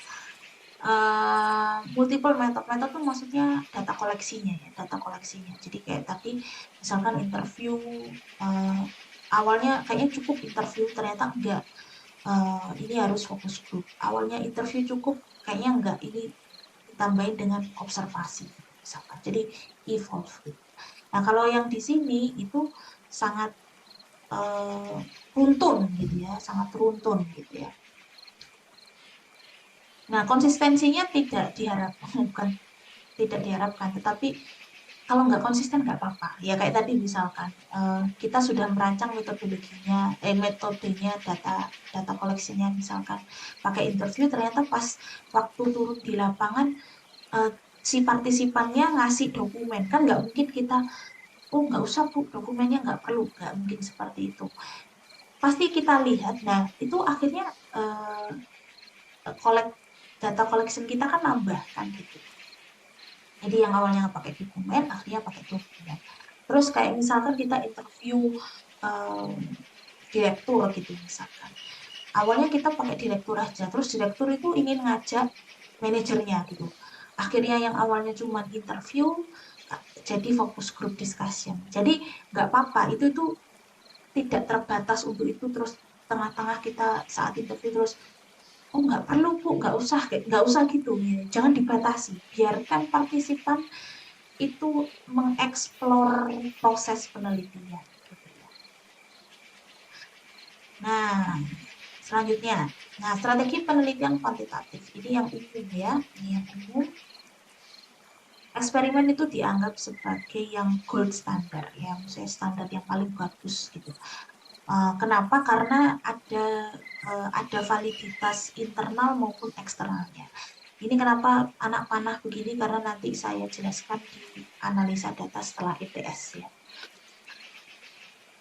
multiple method tuh maksudnya data koleksinya ya, data koleksinya. Jadi kayak tadi misalkan interview, uh, awalnya kayaknya cukup interview, ternyata enggak, ini harus fokus group. Awalnya interview cukup, kayaknya enggak, ini ditambahin dengan observasi misalkan. Jadi evolve gitu. Nah, kalau yang di sini itu sangat runtun gitu ya, sangat runtun gitu ya. Nah, konsistensinya tidak diharapkan, bukan tidak diharapkan, tetapi kalau nggak konsisten nggak apa-apa. Ya kayak tadi misalkan kita sudah merancang metodenya data collectionnya misalkan pakai interview, ternyata pas waktu turun di lapangan eh, si partisipannya ngasih dokumen, kan nggak mungkin kita, oh nggak usah Bu, dokumennya nggak perlu, nggak mungkin seperti itu. Pasti kita lihat, nah itu akhirnya collect data collection kita kan nambah kan gitu. Jadi yang awalnya nggak pakai dokumen, akhirnya pakai dokumen. Terus kayak misalkan kita interview um, direktur gitu misalkan. Awalnya kita pakai direktur aja, terus direktur itu ingin ngajak manajernya gitu. Akhirnya yang awalnya cuma interview, jadi fokus group discussion. Jadi nggak apa-apa, itu tidak terbatas untuk itu, terus tengah-tengah kita saat interview terus, oh nggak perlu Bu, nggak usah gitu ya. Jangan dibatasi, biarkan partisipan itu mengeksplor proses penelitian gitu ya. Nah, selanjutnya, nah strategi penelitian kuantitatif ini yang umum ya, ini yang umum. Eksperimen itu dianggap sebagai yang gold standard ya, maksudnya standar yang paling bagus gitu. Kenapa? Karena ada validitas internal maupun eksternalnya. Ini kenapa anak panah begini, karena nanti saya jelaskan di analisa data setelah ETS ya.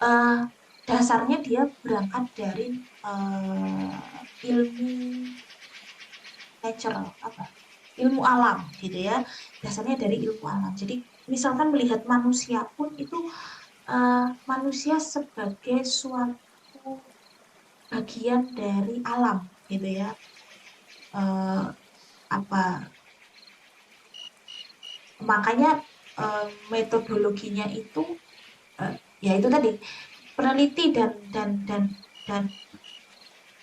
Uh, Dasarnya dia berangkat dari ilmu natural, ilmu alam gitu ya. Dasarnya dari ilmu alam. Jadi misalkan melihat manusia pun itu manusia sebagai suatu bagian dari alam gitu ya. Uh, apa Makanya metodologinya itu ya itu tadi, peneliti dan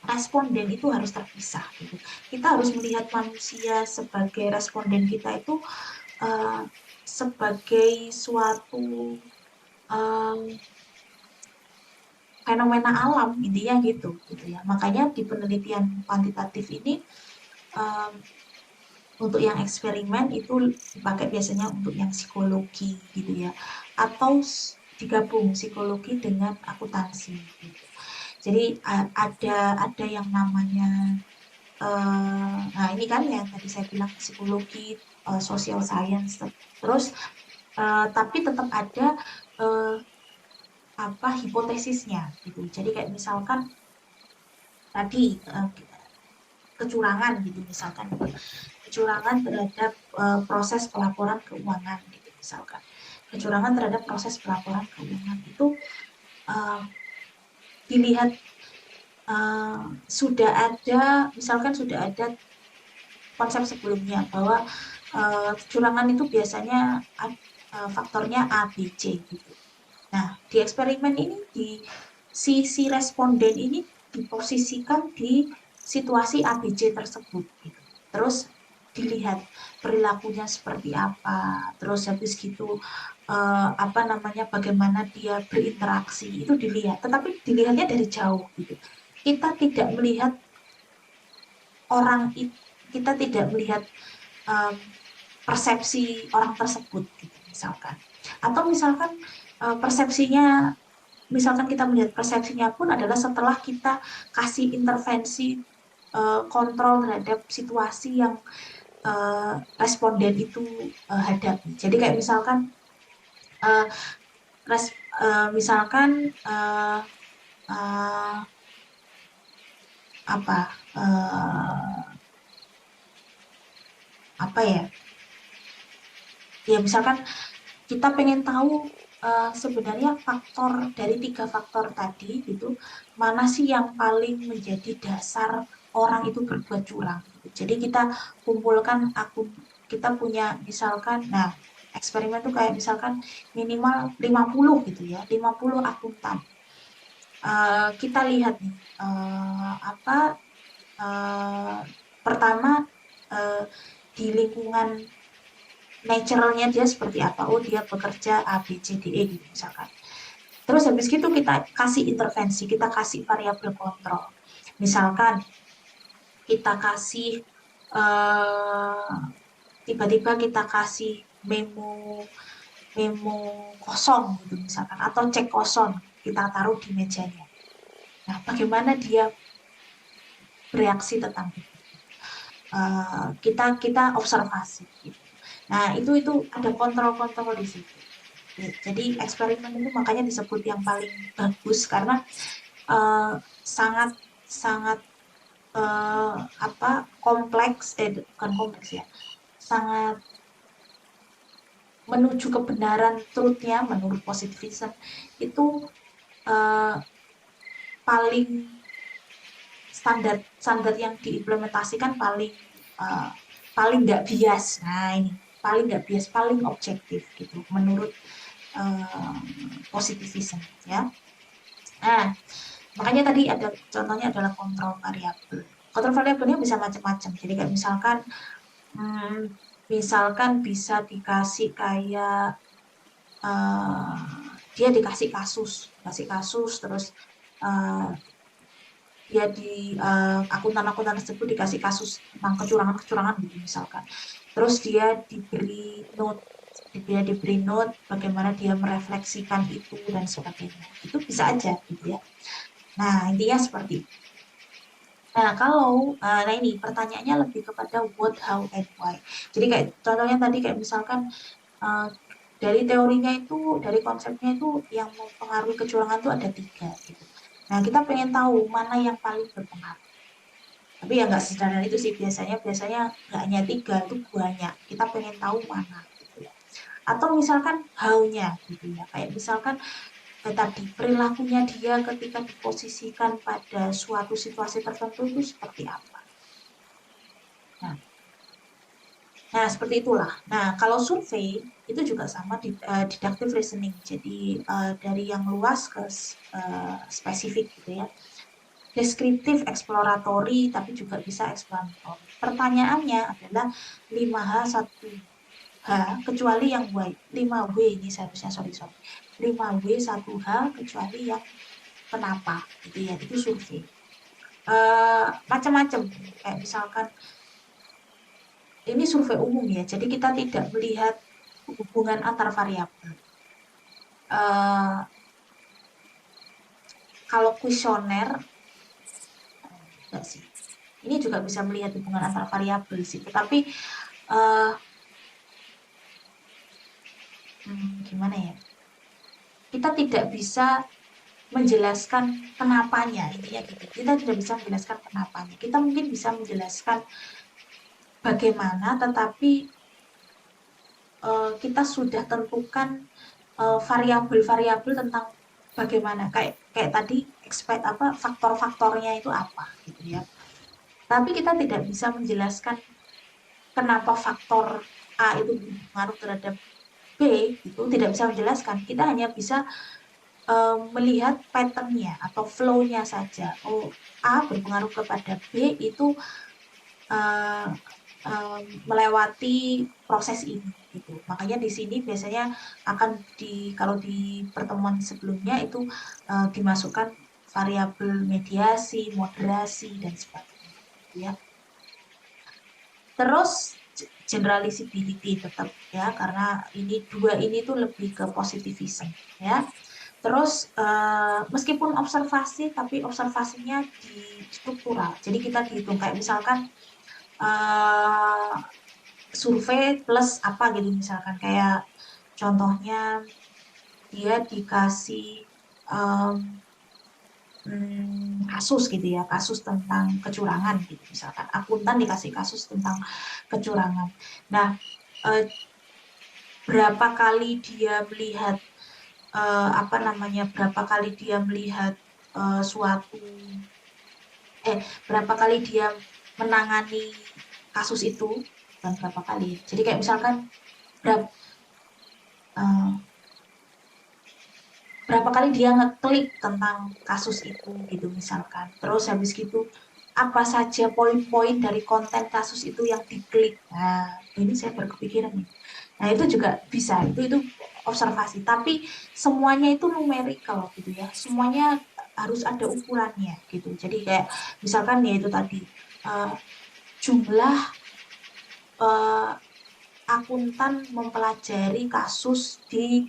responden itu harus terpisah gitu. Kita harus melihat manusia sebagai responden kita itu uh, sebagai suatu um, fenomena alam intinya gitu ya. Makanya di penelitian kuantitatif ini um, untuk yang eksperimen itu dipakai biasanya untuk yang psikologi gitu ya, atau digabung psikologi dengan akuntansi gitu. Jadi ada yang namanya nah ini kan yang tadi saya bilang psikologi, social science, terus tapi tetap ada uh, hipotesisnya gitu. Jadi kayak misalkan tadi kecurangan gitu misalkan, kecurangan terhadap proses pelaporan keuangan gitu misalkan, kecurangan terhadap proses pelaporan keuangan itu uh, dilihat, sudah ada, misalkan sudah ada konsep sebelumnya bahwa kecurangan itu biasanya faktornya A, B, C gitu. Nah, di eksperimen ini si responden ini diposisikan di situasi A, B, C tersebut gitu. Terus dilihat perilakunya seperti apa, terus habis gitu bagaimana dia berinteraksi itu dilihat, tetapi dilihatnya dari jauh gitu. Kita tidak melihat orang itu, kita tidak melihat um, persepsi orang tersebut gitu misalkan, atau misalkan persepsinya, misalkan kita melihat persepsinya pun adalah setelah kita kasih intervensi kontrol terhadap situasi yang responden itu hadapi. Jadi kayak misalkan uh, res, misalkan uh, apa apa ya ya misalkan kita pengen tahu sebenarnya faktor dari 3 faktor tadi gitu, mana sih yang paling menjadi dasar orang itu berbuat curang gitu. Jadi kita kumpulkan akun, kita punya misalkan, nah eksperimen tuh kayak misalkan minimal 50 gitu ya, 50 akuntan. Kita lihat nih uh, pertama uh, di lingkungan naturalnya dia seperti apa. Oh, dia bekerja A, B, C, D, E gitu misalkan. Terus habis itu kita kasih intervensi, kita kasih variabel kontrol. Misalkan kita kasih tiba-tiba kita kasih memo memo kosong gitu misalkan, atau cek kosong kita taruh di mejanya. Nah, bagaimana dia bereaksi tentang itu? Kita observasi. Gitu. Nah, itu ada kontrol-kontrol di situ. Jadi eksperimen itu makanya disebut yang paling bagus karena sangat sangat kompleks, bukan kompleks ya, sangat menuju kebenaran truthnya menurut positivism itu uh, paling standar standar yang diimplementasikan paling nggak bias. Nah, ini paling nggak bias, paling objektif gitu menurut uh, positivism ya. Nah, makanya tadi ada contohnya adalah kontrol variabel. Kontrol variabelnya bisa macam-macam. Jadi kayak misalkan bisa dikasih kayak uh, dia dikasih kasus terus uh, dia di akuntan-akuntan tersebut dikasih kasus tentang kecurangan-kecurangan gitu misalkan. Terus dia diberi note bagaimana dia merefleksikan itu dan sebagainya. Itu bisa aja gitu ya. Nah, intinya seperti itu. Nah, ini pertanyaannya lebih kepada what, how, and why. Jadi kayak contohnya tadi kayak misalkan uh, dari teorinya itu, dari konsepnya itu yang mempengaruhi kecurangan itu ada 3 gitu. Nah, kita pengen tahu mana yang paling berpengaruh. Tapi ya nggak sederhana itu sih biasanya nggak hanya 3, itu banyak. Kita pengen tahu mana gitu ya. Atau misalkan how-nya gitu ya. Kayak misalkan tadi perilakunya dia ketika diposisikan pada suatu situasi tertentu itu seperti apa. Nah, nah seperti itulah. Nah, kalau survei itu juga sama deductive reasoning. Jadi dari yang luas ke spesifik gitu ya. Deskriptif, eksploratory, tapi juga bisa eksploratory. Pertanyaannya adalah 5H 1H kecuali yang Y. 5W ini seharusnya, sorry. 5W 1H kecuali yang kenapa gitu ya, itu survei. Macam-macam, kayak misalkan ini survei umum ya, jadi kita tidak melihat hubungan antar variabel. Kalau kuesioner enggak sih, ini juga bisa melihat hubungan antar variabel sih, tetapi gimana ya, kita tidak bisa menjelaskan kenapanya, intinya gitu. Kita tidak bisa menjelaskan kenapanya. Kita mungkin bisa menjelaskan bagaimana, tetapi kita sudah tentukan variabel-variabel tentang bagaimana, kayak tadi faktor-faktornya itu apa gitu ya. Tapi kita tidak bisa menjelaskan kenapa faktor A itu berpengaruh terhadap B, itu tidak bisa menjelaskan. Kita hanya bisa melihat patternnya atau flow-nya saja. Oh, A berpengaruh kepada B itu uh, melewati proses ini gitu. Makanya di sini biasanya akan kalau di pertemuan sebelumnya itu dimasukkan variabel mediasi, moderasi dan sebagainya gitu ya. Terus generalizability tetap ya, karena dua ini tuh lebih ke positivism ya. Terus meskipun observasi, tapi observasinya di struktural. Jadi kita dihitung kayak misalkan survei plus apa gitu, misalkan kayak contohnya dia dikasih kasus gitu ya, kasus tentang kecurangan gitu, misalkan akuntan dikasih kasus tentang kecurangan. Nah, berapa kali dia melihat berapa kali dia melihat suatu berapa kali dia menangani kasus itu, dan berapa kali. Jadi kayak misalkan berapa, berapa kali dia ngeklik tentang kasus itu gitu misalkan. Terus habis gitu apa saja poin-poin dari konten kasus itu yang diklik. Nah, ini saya berkepikiran nih. Nah, itu juga bisa. Itu observasi. Tapi semuanya itu numerical gitu ya. Semuanya harus ada ukurannya gitu. Jadi kayak misalkan ya itu tadi eh, jumlah eh, akuntan mempelajari kasus di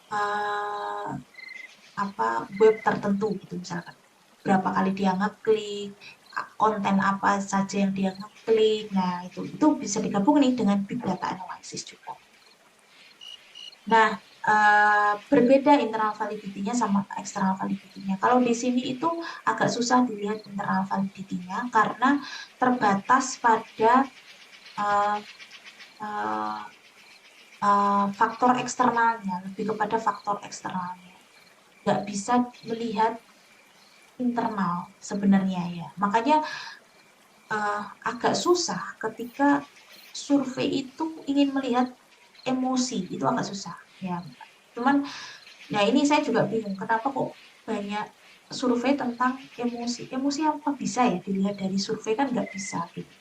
eh, apa web tertentu gitu misalkan berapa kali dia ngeklik konten apa saja yang dia ngeklik. Nah itu bisa digabung nih dengan big data analysis juga. Nah berbeda internal validity-nya sama external validity-nya. Kalau di sini itu agak susah dilihat internal validity-nya karena terbatas pada uh, uh, faktor eksternalnya, lebih kepada faktor eksternalnya. Nggak bisa melihat internal sebenarnya ya. Makanya agak susah ketika survei itu ingin melihat emosi, itu agak susah ya. Cuman, nah ini saya juga bingung, kenapa kok banyak survei tentang emosi. Emosi apa bisa ya dilihat dari survei kan nggak bisa gitu.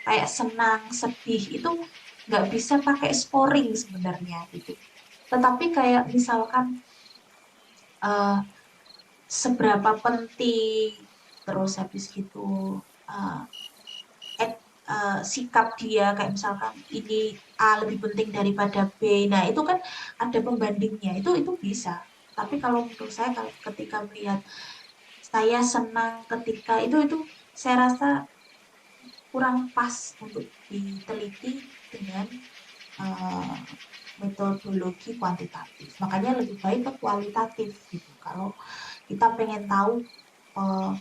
Kayak senang, sedih itu nggak bisa pakai scoring sebenarnya gitu. Tetapi kayak misalkan uh, seberapa penting, terus habis gitu uh, sikap dia kayak misalkan ini A lebih penting daripada B. Nah, itu kan ada pembandingnya. Itu bisa. Tapi kalau menurut saya kalau ketika melihat saya senang ketika itu saya rasa kurang pas untuk diteliti dengan uh, metodologi kuantitatif. Makanya lebih baik ke kualitatif gitu. Kalau kita pengen tahu uh,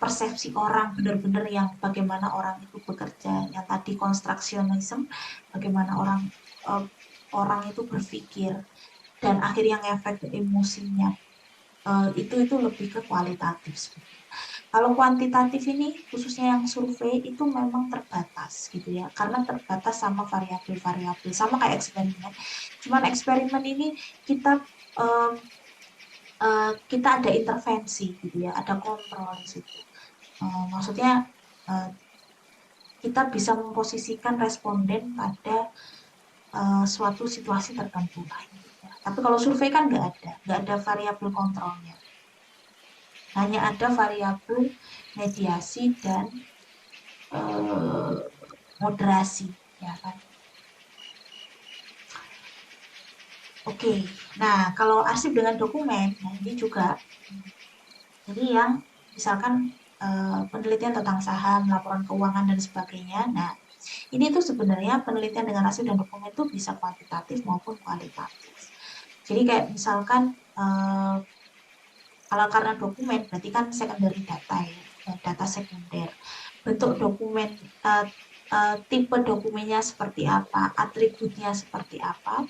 persepsi orang benar-benar yang bagaimana orang itu bekerja, yang tadi konstruksionisme, bagaimana uh, orang itu berpikir dan akhirnya ngefek ke emosinya. Itu lebih ke kualitatif sebenarnya. Kalau kuantitatif ini khususnya yang survei itu memang terbatas gitu ya, karena terbatas sama variabel-variabel, sama kayak eksperimen. Cuman eksperimen ini kita um, kita ada intervensi gitu ya, ada kontrol di situ. Maksudnya uh, kita bisa memposisikan responden pada suatu situasi tertentu lah. Gitu ya. Tapi kalau survei kan nggak ada variabel kontrolnya. Hanya ada variabel mediasi dan uh, moderasi, ya kan? Oke, nah kalau arsip dengan dokumen, nah ini juga, jadi yang misalkan penelitian tentang saham, laporan keuangan dan sebagainya. Nah, ini tuh sebenarnya penelitian dengan arsip dan dokumen itu bisa kuantitatif maupun kualitatif. Jadi kayak misalkan kalau karena dokumen berarti kan secondary data ya, data sekunder. Bentuk dokumen, uh, tipe dokumennya seperti apa, atributnya seperti apa,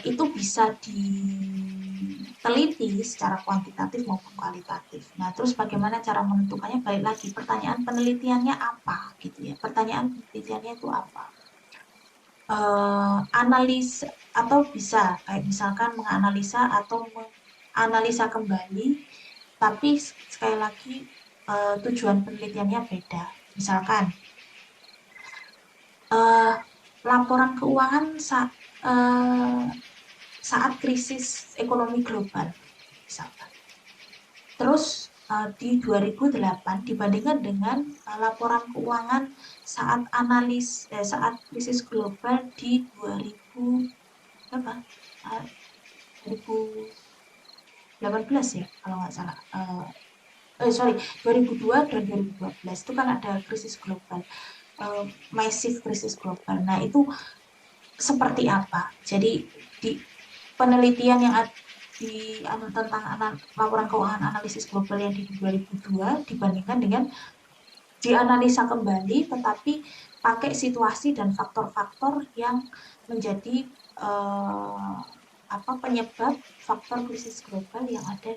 itu bisa diteliti secara kuantitatif maupun kualitatif. Nah, terus bagaimana cara menentukannya? Balik lagi, pertanyaan penelitiannya apa gitu ya? Pertanyaan penelitiannya itu apa? Analis atau bisa kayak misalkan menganalisa atau menganalisa kembali, tapi sekali lagi tujuan penelitiannya beda. Misalkan uh, laporan keuangan uh, saat krisis ekonomi global, misalkan. Terus di 2008 dibandingkan dengan laporan keuangan saat krisis global di 2000 berapa? 2018 ya kalau nggak salah. Sorry, 2002 dan 2012 itu kan ada krisis global, massive krisis global. Nah itu seperti apa? Jadi di penelitian yang tentang laporan keuangan analisis global yang di 2002 dibandingkan dengan dianalisa kembali tetapi pakai situasi dan faktor-faktor yang menjadi eh, apa penyebab faktor krisis global yang ada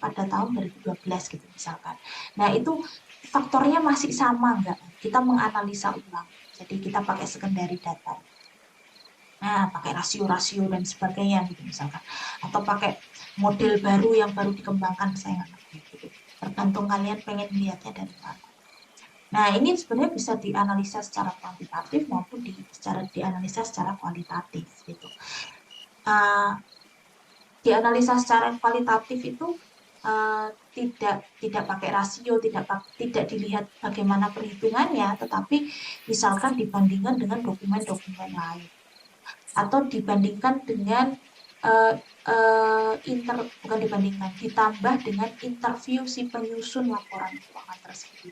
pada tahun 2012 gitu misalkan. Nah itu faktornya masih sama nggak? Kita menganalisa ulang. Jadi kita pakai secondary data. Nah, pakai rasio-rasio dan sebagainya gitu misalkan. Atau pakai model baru yang baru dikembangkan, saya nggak ngerti gitu. tergantung kalian pengen lihatnya dari mana. Nah, ini sebenarnya bisa dianalisa secara kuantitatif maupun dianalisa secara kualitatif gitu. Uh, Dianalisa secara kualitatif itu tidak pakai rasio, tidak dilihat bagaimana perhitungannya, tetapi misalkan dibandingkan dengan dokumen-dokumen lain atau dibandingkan dengan uh, bukan dibandingkan, ditambah dengan interview si penyusun laporan keuangan tersebut.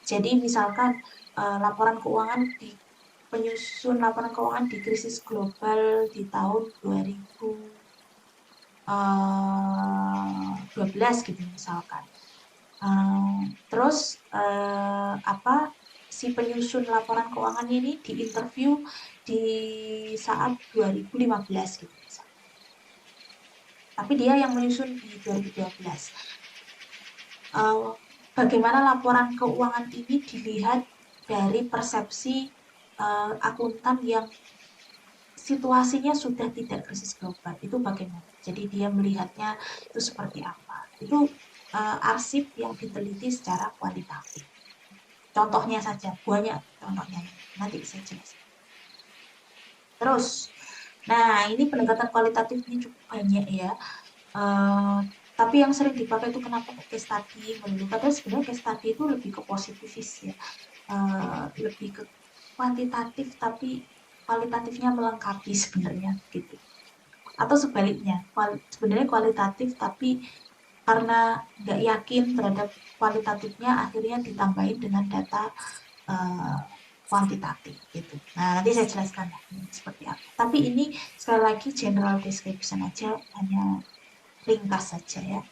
Jadi misalkan laporan keuangan penyusun laporan keuangan di krisis global di tahun 2012 gitu misalkan. Terus si penyusun laporan keuangan ini diinterview di saat 2015 gitu misalkan. Tapi dia yang menyusun di 2012. Bagaimana laporan keuangan ini dilihat dari persepsi akuntan yang situasinya sudah tidak krisis global, itu bagaimana? Jadi dia melihatnya itu seperti apa? Itu arsip yang diteliti secara kualitatif. Contohnya saja, banyak contohnya. Nanti saya jelaskan. Terus, nah ini pendekatan kualitatif ini cukup banyak ya. Tapi yang sering dipakai itu kenapa case study melulu? Padahal sebenarnya case study itu lebih ke positifis ya, lebih ke kuantitatif tapi kualitatifnya melengkapi sebenarnya gitu. Atau sebaliknya, sebenarnya kualitatif tapi karena nggak yakin terhadap kualitatifnya akhirnya ditambahin dengan data uh, kuantitatif gitu. Nah nanti saya jelaskan ini seperti apa. Tapi ini sekali lagi general description aja, hanya ringkas saja ya.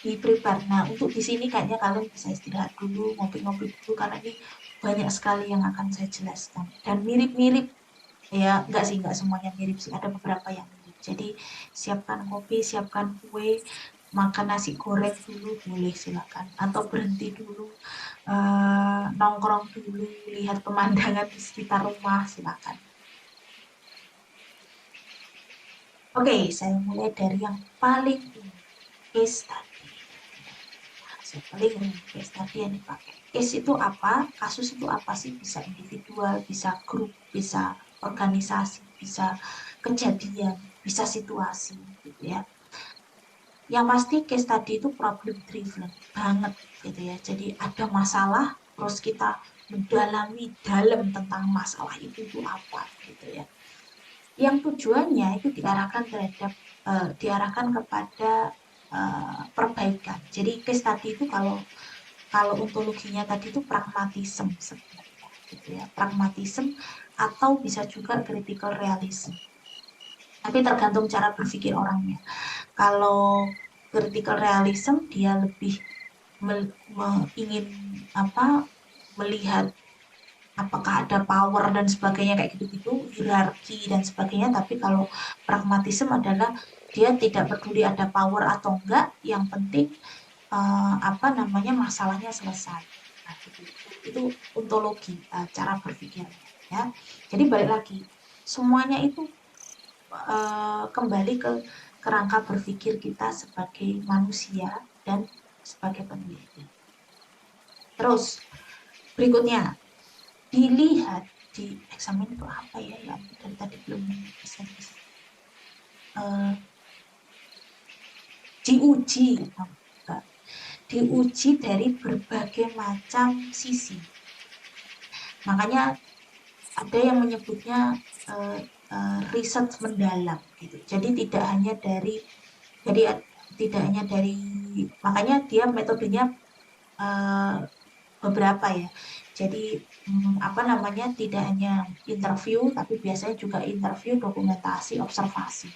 Di prepare. Nah untuk di sini kayaknya kalian bisa istirahat dulu, ngopi-ngopi dulu karena ini banyak sekali yang akan saya jelaskan dan mirip-mirip ya, nggak semuanya mirip sih, ada beberapa yang mirip. Jadi siapkan kopi, siapkan kue, makan nasi goreng dulu boleh silakan, atau berhenti dulu, nongkrong dulu, lihat pemandangan di sekitar rumah silakan. Oke, saya mulai dari yang paling umum, case study. Saya paling umum, case study yang dipakai. Case itu apa? Kasus itu apa sih? Bisa individual, bisa grup, bisa organisasi, bisa kejadian, bisa situasi gitu ya. Yang pasti case study itu problem driven banget gitu ya. Jadi ada masalah terus kita mendalami dalam tentang masalah itu apa gitu ya. Yang tujuannya itu diarahkan kepada perbaikan. Jadi case study itu kalau ontologinya tadi itu pragmatisme sebenarnya gitu ya. Pragmatisme atau bisa juga critical realism. Tapi tergantung cara berpikir orangnya. Kalau critical realism dia lebih ingin melihat apakah ada power dan sebagainya kayak gitu-gitu, hierarki dan sebagainya. Tapi kalau pragmatisme adalah dia tidak peduli ada power atau enggak, yang penting masalahnya selesai. Nah, itu ontologi, cara berpikirnya ya. Jadi balik lagi, semuanya itu kembali ke kerangka berpikir kita sebagai manusia dan sebagai peneliti. Terus berikutnya, dilihat di eksamen itu apa ya, dari tadi belum bisa diuji dari berbagai macam sisi. Makanya ada yang menyebutnya riset mendalam gitu. Jadi tidak hanya dari makanya dia metodenya beberapa ya. Jadi tidak hanya interview tapi biasanya juga interview, dokumentasi, observasi.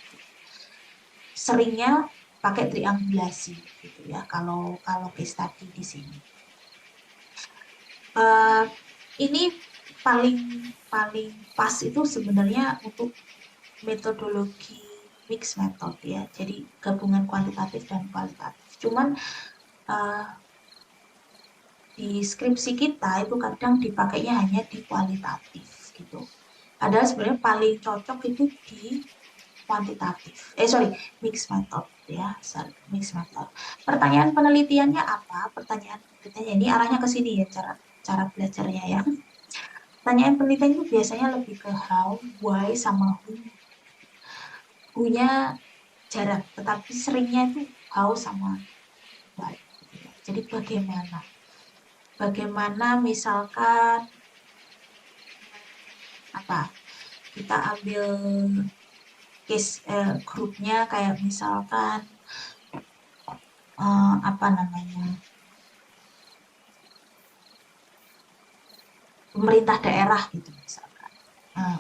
Seringnya pakai triangulasi gitu ya kalau case study di sini. Ini paling pas itu sebenarnya untuk metodologi mix method ya. Jadi gabungan kuantitatif dan kualitatif. Cuman di skripsi kita itu kadang dipakainya hanya di kualitatif gitu. Padahal sebenarnya paling cocok itu di kuantitatif. Mix method ya, mixed method. Pertanyaan penelitiannya apa? Pertanyaan penelitiannya ini arahnya ke sini ya, cara belajarnya ya. Pertanyaan penelitian itu biasanya lebih ke how, why, sama who. Who-nya jarang, tetapi seringnya itu how sama why. Jadi bagaimana? Bagaimana misalkan apa? Kita ambil case grupnya kayak misalkan apa namanya? Pemerintah daerah gitu misalkan.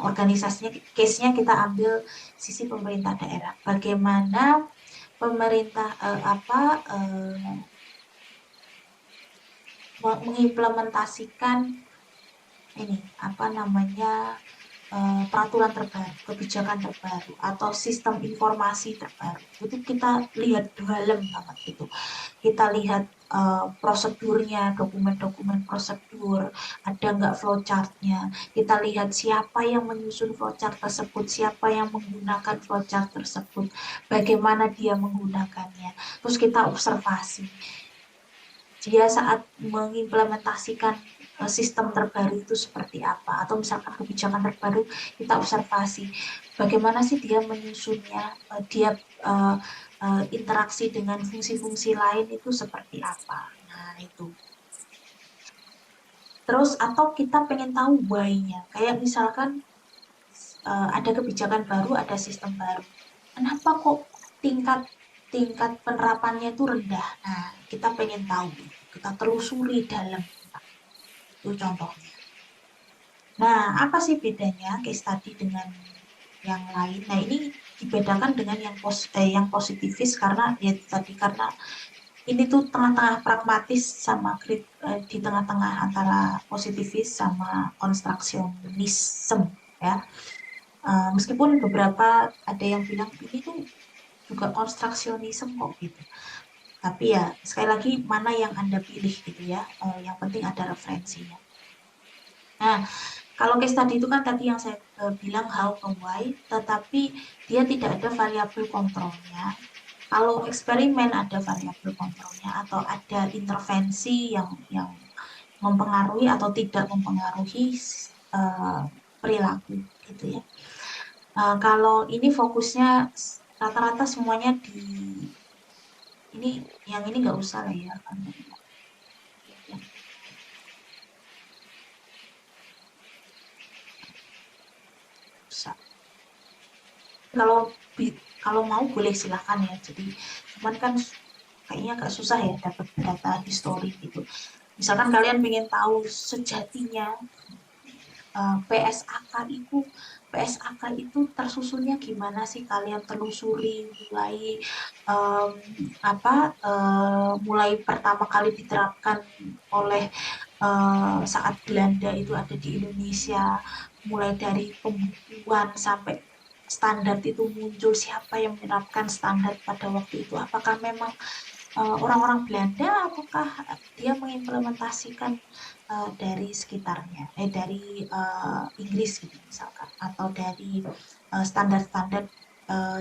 Organisasinya, case-nya kita ambil sisi pemerintah daerah. Bagaimana pemerintah mengimplementasikan ini apa namanya peraturan terbaru, kebijakan terbaru atau sistem informasi terbaru. Itu kita lihat dalam banget gitu. Kita lihat prosedurnya, dokumen-dokumen prosedur, ada nggak flowchartnya. Kita lihat siapa yang menyusun flowchart tersebut, siapa yang menggunakan flowchart tersebut, bagaimana dia menggunakannya. Terus kita observasi dia saat mengimplementasikan sistem terbaru itu seperti apa, atau misalkan kebijakan terbaru kita observasi bagaimana sih dia menyusunnya, dia interaksi dengan fungsi-fungsi lain itu seperti apa. Nah itu terus, atau kita pengen tahu why-nya, kayak misalkan ada kebijakan baru, ada sistem baru, kenapa kok tingkat tingkat penerapannya itu rendah. Nah kita pengen tahu, kita telusuri dalam, itu contohnya. Nah, apa sih bedanya case study dengan yang lain? Nah, ini dibedakan dengan yang positivis karena ya tadi, karena ini tuh tengah-tengah pragmatis sama di tengah-tengah antara positivis sama konstruksionisme ya. Meskipun beberapa ada yang bilang ini tuh juga konstruksionisme kok gitu. Tapi ya sekali lagi mana yang Anda pilih gitu ya. Yang penting ada referensinya. Nah, kalau case tadi itu kan tadi yang saya bilang how and why, tetapi dia tidak ada variabel kontrolnya. Kalau eksperimen ada variabel kontrolnya atau ada intervensi yang mempengaruhi atau tidak mempengaruhi perilaku gitu ya. Kalau ini fokusnya rata-rata semuanya di ini, yang ini nggak usah lah ya. Usah. Kalau mau boleh silahkan ya. Jadi cuman kan kayaknya agak susah ya dapat data histori gitu. Misalkan kalian ingin tahu sejatinya PSAK itu tersusunnya gimana sih, kalian telusuri um, mulai pertama kali diterapkan oleh saat Belanda itu ada di Indonesia, mulai dari pembukuan sampai standar itu muncul, siapa yang menerapkan standar pada waktu itu, apakah memang orang-orang Belanda, apakah dia mengimplementasikan dari sekitarnya, dari Inggris gitu misalkan, atau dari standar-standar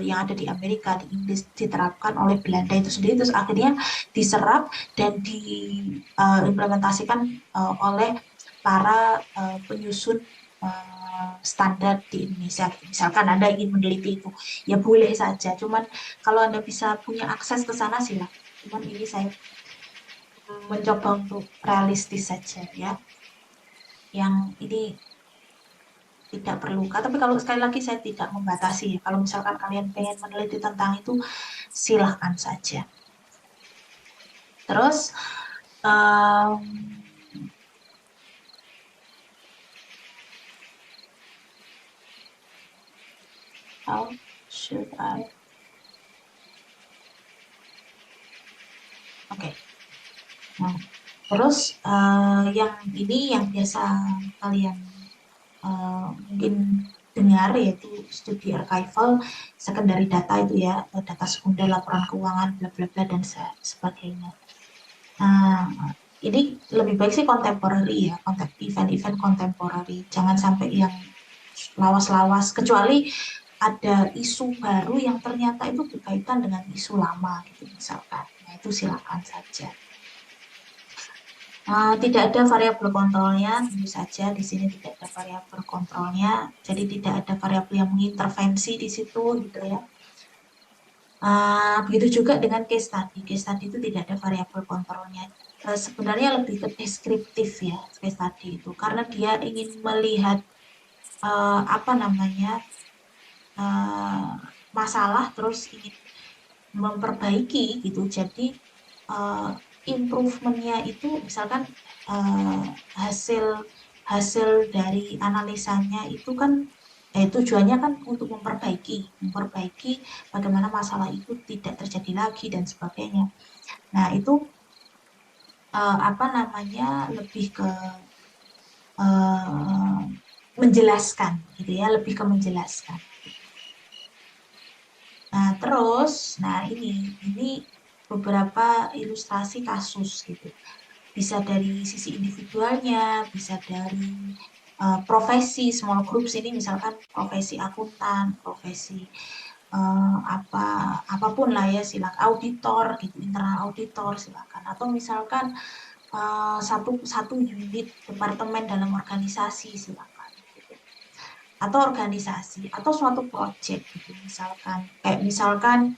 yang ada di Amerika, di Inggris diterapkan oleh Belanda itu sendiri, terus akhirnya diserap dan diimplementasikan oleh para penyusun standar di Indonesia. Misalkan Anda ingin meneliti itu, ya boleh saja. Cuman kalau Anda bisa punya akses ke sana silakan. Cuman ini saya mencoba untuk realistis saja ya. Yang ini tidak perlu. Tapi kalau sekali lagi saya tidak membatasi ya. Kalau misalkan kalian pengen meneliti tentang itu, silahkan saja. Terus how should I? Oke. Nah, terus yang ini yang biasa kalian mungkin dengar, yaitu studi archival, secondary data itu ya, data sekunder, laporan keuangan, bla bla bla dan sebagainya. Nah, ini lebih baik sih contemporary ya, event-event contemporary. Jangan sampai yang lawas-lawas, kecuali ada isu baru yang ternyata itu berkaitan dengan isu lama gitu misalkan. Nah, itu silakan saja. Tidak ada variabel kontrolnya, tentu saja di sini tidak ada variabel kontrolnya, jadi tidak ada variabel yang mengintervensi di situ gitu ya. Begitu juga dengan case study. Case study itu tidak ada variabel kontrolnya. Sebenarnya lebih ke deskriptif ya case study itu, karena dia ingin melihat apa namanya masalah terus ingin memperbaiki gitu. Jadi improvementnya itu misalkan uh, hasil hasil dari analisanya itu kan tujuannya kan untuk memperbaiki bagaimana masalah itu tidak terjadi lagi dan sebagainya. Nah itu apa namanya lebih ke uh, menjelaskan gitu ya, lebih ke menjelaskan. Nah, terus, nah ini beberapa ilustrasi kasus gitu. Bisa dari sisi individualnya, bisa dari profesi, small groups ini misalkan profesi akuntan, profesi apa apapun lah ya, silakan auditor gitu, internal auditor silakan. Atau misalkan satu satu unit departemen dalam organisasi silakan. Gitu. Atau organisasi atau suatu project gitu, misalkan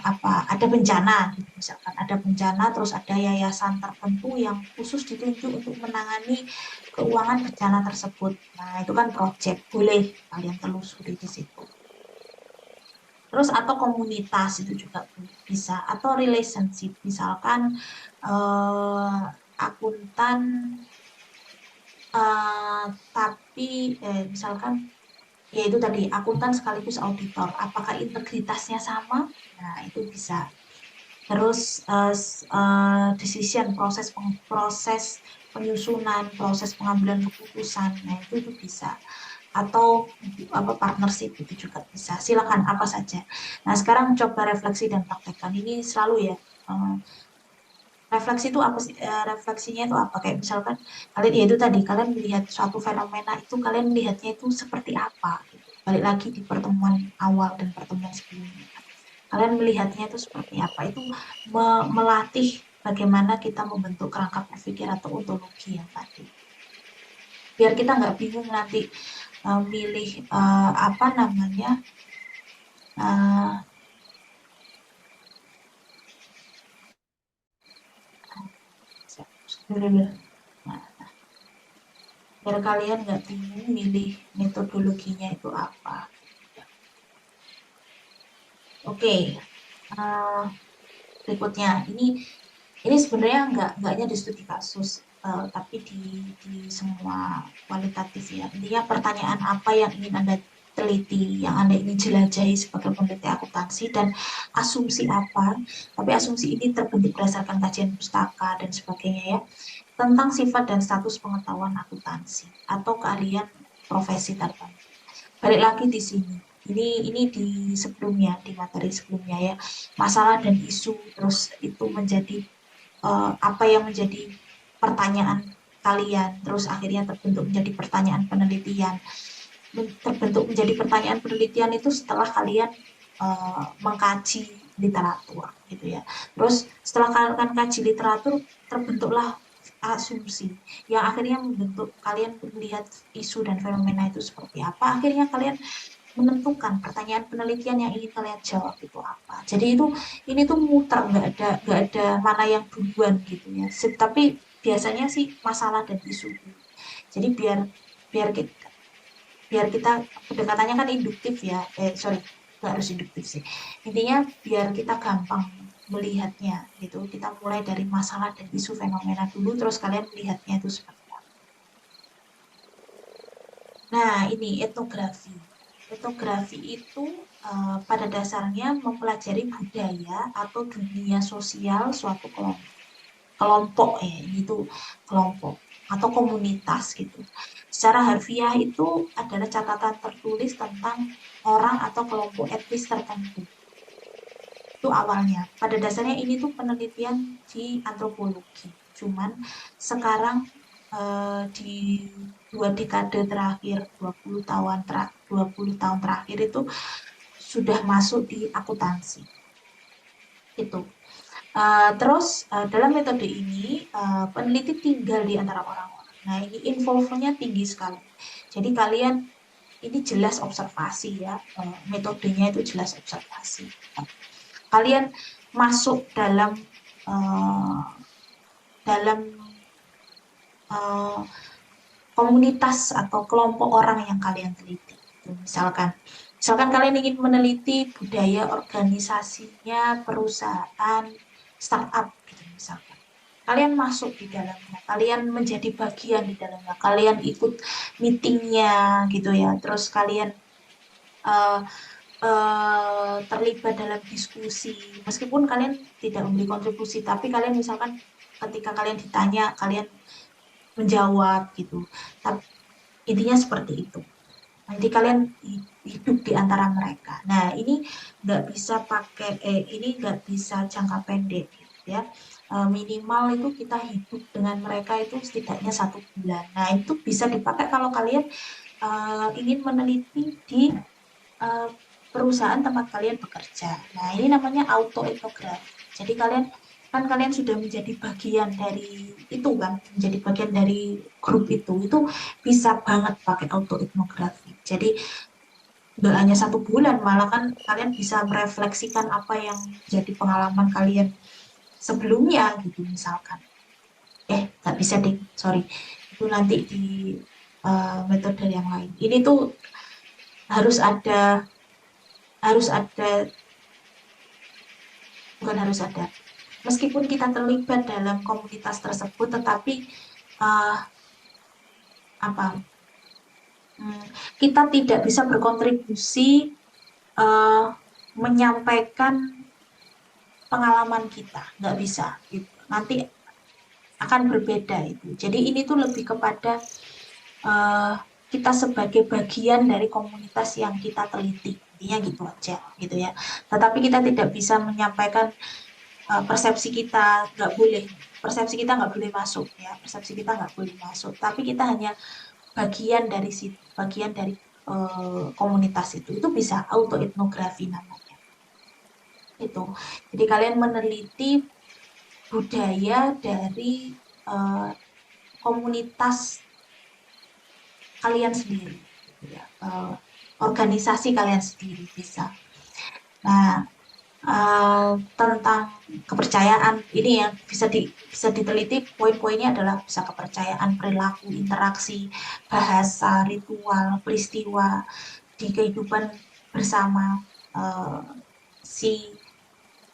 apa ada bencana gitu misalkan ada bencana terus ada yayasan tertentu yang khusus ditunjuk untuk menangani keuangan bencana tersebut. Nah, itu kan project, boleh kalian telusuri di situ. Terus atau komunitas itu juga bisa atau relationship misalkan akuntan tapi misalkan ya itu tadi akuntan sekaligus auditor, apakah integritasnya sama? Nah, itu bisa. Terus decision proses penyusunan, proses pengambilan keputusan, nah itu bisa. Atau apa partnership itu juga bisa. Silakan apa saja. Nah, sekarang coba refleksi dan praktekkan. Ini selalu ya. Refleksi itu apa sih? Refleksinya itu apa? Kayak misalkan kalian ya itu tadi kalian melihat suatu fenomena itu kalian melihatnya itu seperti apa? Gitu. Balik lagi di pertemuan awal dan pertemuan sebelumnya. Kalian melihatnya itu seperti apa? Itu melatih bagaimana kita membentuk kerangka berpikir atau ontologi yang tadi. Biar kita nggak bingung nanti milih apa namanya uh, nah, biar kalian nggak bingung milih metodologinya itu apa. Oke, uh, berikutnya ini sebenarnya nggaknya di studi kasus, tapi di semua kualitatif ya. Intinya pertanyaan apa yang ingin Anda teliti, yang Anda ingin jelajahi sebagai peneliti akuntansi, dan asumsi apa, tapi asumsi ini terbentuk berdasarkan kajian pustaka dan sebagainya ya, tentang sifat dan status pengetahuan akuntansi atau keahlian profesi tertentu. Balik lagi di sini. Ini di sebelumnya, di materi sebelumnya ya. Masalah dan isu terus itu menjadi apa yang menjadi pertanyaan kalian, terus akhirnya terbentuk menjadi pertanyaan penelitian. Terbentuk menjadi pertanyaan penelitian itu setelah kalian mengkaji literatur gitu ya. Terus setelah kalian kaji literatur terbentuklah asumsi yang akhirnya membentuk kalian melihat isu dan fenomena itu seperti apa. Akhirnya kalian menentukan pertanyaan penelitian yang ingin kalian jawab itu apa. Jadi ini tuh muter, nggak ada mana yang duluan gitu ya. Tapi biasanya sih masalah dan isu. Jadi biar biar kita biar kita pendekatannya kan induktif ya. Sorry, nggak harus induktif sih. Intinya biar kita gampang melihatnya gitu. Kita mulai dari masalah dan isu fenomena dulu, terus kalian melihatnya itu seperti apa. Nah, ini etnografi. Etnografi itu pada dasarnya mempelajari budaya atau dunia sosial suatu kelompok ya, itu kelompok atau komunitas gitu. Secara harfiah itu adalah catatan tertulis tentang orang atau kelompok etnis tertentu. Itu awalnya. Pada dasarnya ini tuh penelitian di antropologi. Cuman sekarang di 2 dekade terakhir, 20 tahun terakhir itu sudah masuk di akuntansi. Itu. Dalam metode ini peneliti tinggal di antara orang-orang. Nah, ini involvement-nya tinggi sekali. Jadi kalian ini jelas observasi ya, metodenya itu jelas observasi. Kalian masuk uh, dalam komunitas atau kelompok orang yang kalian teliti. Misalkan kalian ingin meneliti budaya organisasinya perusahaan startup, gitu misalkan. Kalian masuk di dalamnya, kalian menjadi bagian di dalamnya, kalian ikut meetingnya gitu ya, terus kalian uh, terlibat dalam diskusi, meskipun kalian tidak memberi kontribusi, tapi kalian misalkan ketika kalian ditanya, kalian menjawab gitu. Tapi intinya seperti itu. Nanti kalian hidup di antara mereka. Nah, ini nggak bisa jangka pendek gitu ya. Minimal itu kita hidup dengan mereka itu setidaknya 1 bulan. Nah, itu bisa dipakai kalau kalian ingin meneliti di perusahaan tempat kalian bekerja. Nah, ini namanya autoetnografi. Jadi kalian sudah menjadi bagian dari itu kan, menjadi bagian dari grup itu bisa banget pakai autoetnografi. Jadi nggak hanya 1 bulan, malah kan kalian bisa merefleksikan apa yang jadi pengalaman kalian sebelumnya gitu misalkan. Nggak bisa deh, sorry. Itu nanti di metode yang lain. Ini tuh harus ada harus ada bukan harus ada. Meskipun kita terlibat dalam komunitas tersebut, tetapi uh, apa kita tidak bisa berkontribusi menyampaikan pengalaman kita, nggak bisa. Gitu. Nanti akan berbeda itu. Jadi ini tuh lebih kepada kita sebagai bagian dari komunitas yang kita teliti, intinya gitu aja, gitu ya. Tetapi kita tidak bisa menyampaikan persepsi kita, persepsi kita nggak boleh masuk ya, persepsi kita nggak boleh masuk. Tapi kita hanya bagian dari situ, bagian dari komunitas itu bisa autoetnografi namanya. Itu. Jadi kalian meneliti budaya dari komunitas kalian sendiri, gitu ya. Organisasi kalian sendiri bisa. Nah, tentang kepercayaan ini yang bisa diteliti, poin-poinnya adalah bisa kepercayaan, perilaku, interaksi, bahasa, ritual, peristiwa di kehidupan bersama si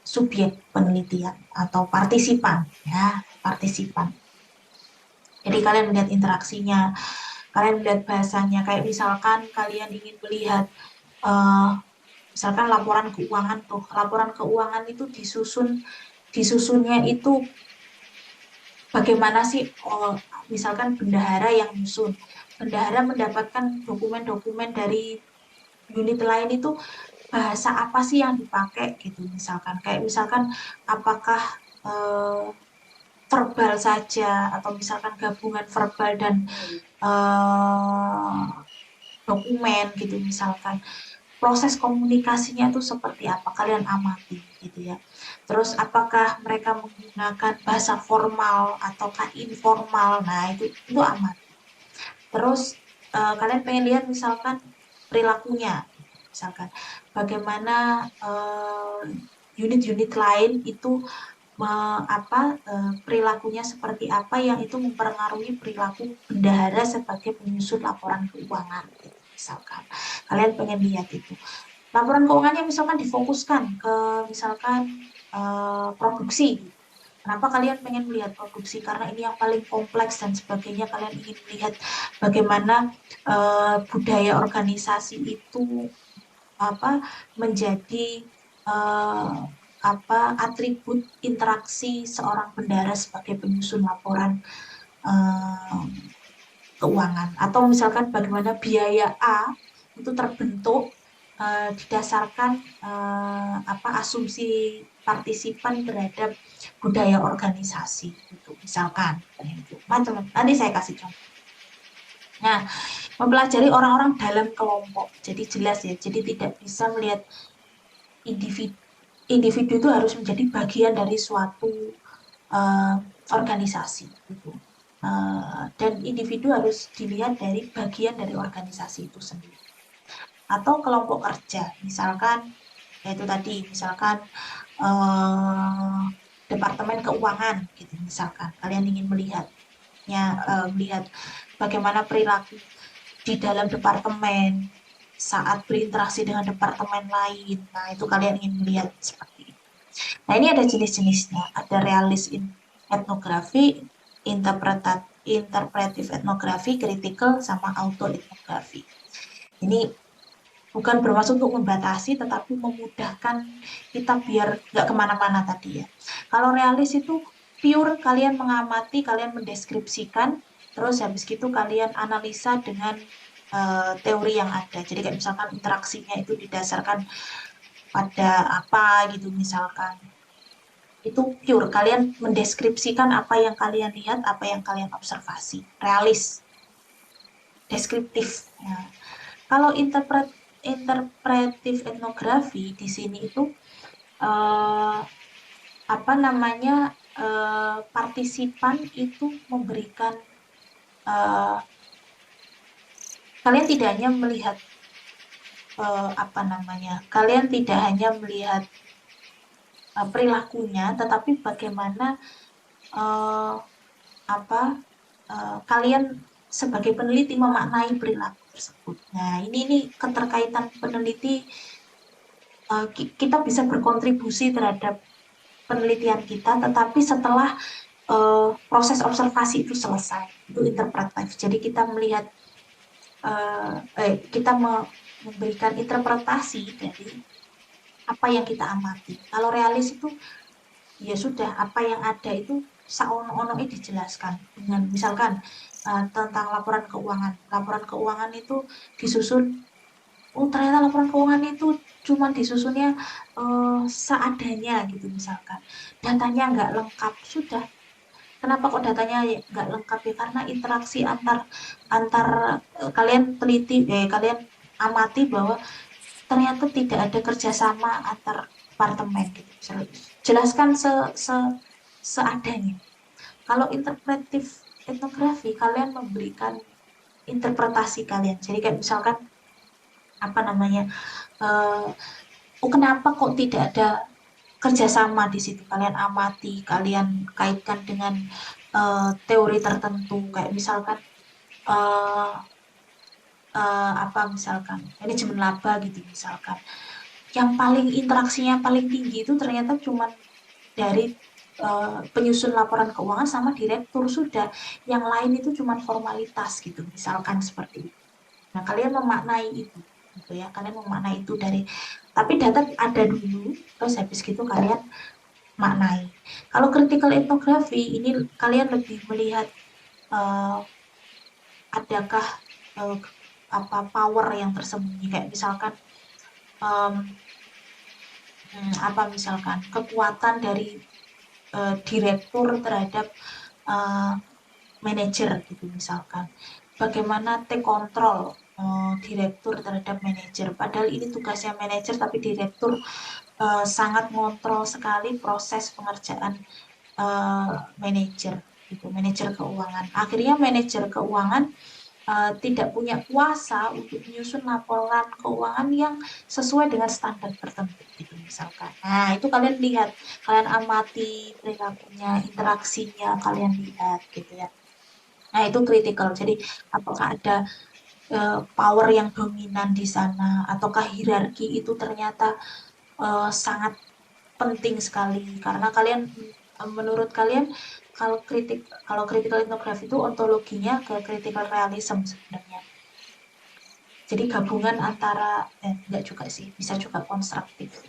subjek penelitian atau partisipan ya, partisipan. Jadi kalian melihat interaksinya, kalian melihat bahasanya, kayak misalkan kalian ingin melihat misalkan laporan keuangan itu disusunnya itu bagaimana sih, misalkan bendahara yang nyusun, bendahara mendapatkan dokumen-dokumen dari unit lain itu bahasa apa sih yang dipakai gitu, misalkan apakah verbal saja atau misalkan gabungan verbal dan dokumen gitu, misalkan proses komunikasinya itu seperti apa, kalian amati gitu ya. Terus apakah mereka menggunakan bahasa formal ataukah informal, nah itu amati. Terus kalian pengen lihat misalkan perilakunya, misalkan bagaimana unit-unit lain itu perilakunya seperti apa yang itu mempengaruhi perilaku bendahara sebagai penyusun laporan keuangan gitu, misalkan kalian pengen lihat itu laporan keuangannya misalkan difokuskan ke misalkan produksi. Kenapa kalian pengen melihat produksi? Karena ini yang paling kompleks dan sebagainya. Kalian ingin melihat bagaimana budaya organisasi itu menjadi atribut interaksi seorang bendahara sebagai penyusun laporan keuangan. Atau misalkan bagaimana biaya A itu terbentuk didasarkan asumsi partisipan terhadap budaya organisasi gitu misalkan itu macam nanti saya kasih contoh. Nah, mempelajari orang-orang dalam kelompok. Jadi jelas ya, jadi tidak bisa melihat individu individu itu harus menjadi bagian dari suatu uh, organisasi gitu. Dan individu harus dilihat dari bagian dari organisasi itu sendiri. Atau kelompok kerja, misalkan yaitu tadi, misalkan departemen keuangan gitu, misalkan kalian ingin melihat bagaimana perilaku di dalam departemen saat berinteraksi dengan departemen lain. Nah, itu kalian ingin melihat seperti itu. Nah, ini ada jenis-jenisnya. Ada realis etnografi, interpretif etnografi, critical, sama auto etnografi. Ini bukan bermaksud untuk membatasi, tetapi memudahkan kita biar nggak kemana-mana tadi ya. Kalau realis itu pure kalian mengamati, kalian mendeskripsikan, terus habis itu kalian analisa dengan teori yang ada. Jadi kayak misalkan interaksinya itu didasarkan pada apa gitu misalkan. Itu pure, kalian mendeskripsikan apa yang kalian lihat, apa yang kalian observasi. Realis, deskriptif. Nah, kalau interpretif etnografi di sini itu eh, apa namanya partisipan itu memberikan eh, kalian tidak hanya melihat apa namanya kalian tidak hanya melihat perilakunya, tetapi bagaimana eh, apa kalian sebagai peneliti memaknai perilaku tersebut. Nah, ini keterkaitan peneliti kita bisa berkontribusi terhadap penelitian kita, tetapi setelah proses observasi itu selesai, itu interpretatif. Jadi kita melihat, kita memberikan interpretasi dari apa yang kita amati. Kalau realis itu ya sudah apa yang ada itu saono-onoe dijelaskan dengan misalkan tentang laporan keuangan. Laporan keuangan itu disusun, oh ternyata laporan keuangan itu cuma disusunnya seadanya gitu misalkan. Datanya nggak lengkap, sudah. Kenapa kok datanya nggak lengkap ya? Karena interaksi antar antar kalian kalian amati bahwa ternyata tidak ada kerjasama antar departemen gitu. Jelaskan seadanya. Kalau interpretif etnografi, kalian memberikan interpretasi kalian. Jadi kayak misalkan apa namanya, uh, oh kenapa kok tidak ada kerjasama di situ? Kalian amati, kalian kaitkan dengan teori tertentu, kayak misalkan uh, apa misalkan manajemen laba gitu misalkan. Yang paling interaksinya paling tinggi itu ternyata cuma dari penyusun laporan keuangan sama direktur sudah. Yang lain itu cuma formalitas gitu, misalkan seperti itu. Nah, kalian memaknai itu, gitu ya. Kalian memaknai itu dari, tapi data ada dulu, terus habis gitu kalian maknai. Kalau critical ethnography ini kalian lebih melihat uh, adakah uh, apa power yang tersembunyi, kayak misalkan um, apa misalkan kekuatan dari direktur terhadap uh, manajer gitu misalkan. Bagaimana take control direktur terhadap manajer. Padahal ini tugasnya manajer, tapi direktur sangat ngontrol sekali proses pengerjaan manajer gitu, manajer keuangan. Akhirnya manajer keuangan tidak punya kuasa untuk menyusun laporan keuangan yang sesuai dengan standar tertentu gitu misalkan. Nah, itu kalian lihat, kalian amati perilakunya, interaksinya, kalian lihat gitu ya. Nah, itu kritikal. Jadi, apakah ada power yang dominan di sana, ataukah hierarki itu ternyata sangat penting sekali karena kalian, menurut kalian, kalau critical ethnography itu ontologinya ke critical realism sebenarnya. Jadi gabungan antara enggak juga sih, bisa juga konstruktif.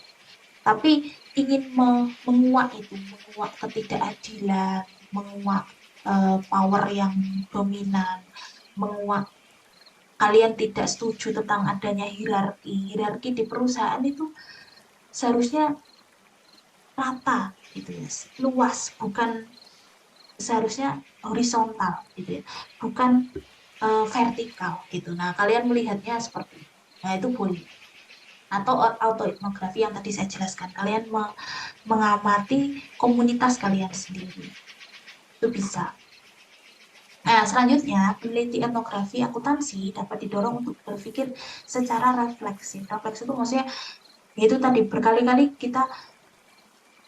Tapi ingin menguak itu, menguak ketidakadilan, menguak power yang dominan, menguak kalian tidak setuju tentang adanya hierarki. Hierarki di perusahaan itu seharusnya rata gitu ya, luas, bukan seharusnya horizontal gitu ya, bukan vertikal gitu. Nah, kalian melihatnya seperti itu. Nah, itu boleh. Atau autoetnografi yang tadi saya jelaskan, kalian mengamati komunitas kalian sendiri, itu bisa. Nah, selanjutnya, peneliti etnografi akuntansi dapat didorong untuk berpikir secara refleksif. Refleksi itu maksudnya, yaitu tadi berkali-kali kita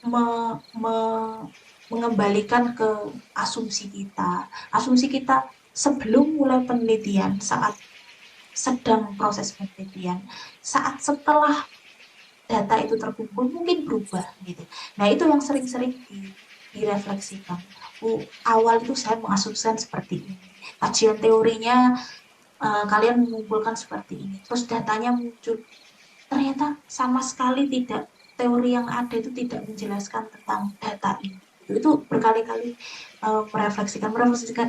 me, me- mengembalikan ke asumsi kita. Asumsi kita sebelum mulai penelitian, saat sedang proses penelitian, saat setelah data itu terkumpul mungkin berubah gitu. Nah, itu yang sering-sering direfleksikan. Awal itu saya mengasumsikan seperti ini. Kajian teorinya kalian mengumpulkan seperti ini. Terus datanya muncul. Ternyata sama sekali tidak, teori yang ada itu tidak menjelaskan tentang data ini. Itu berkali-kali merefleksikan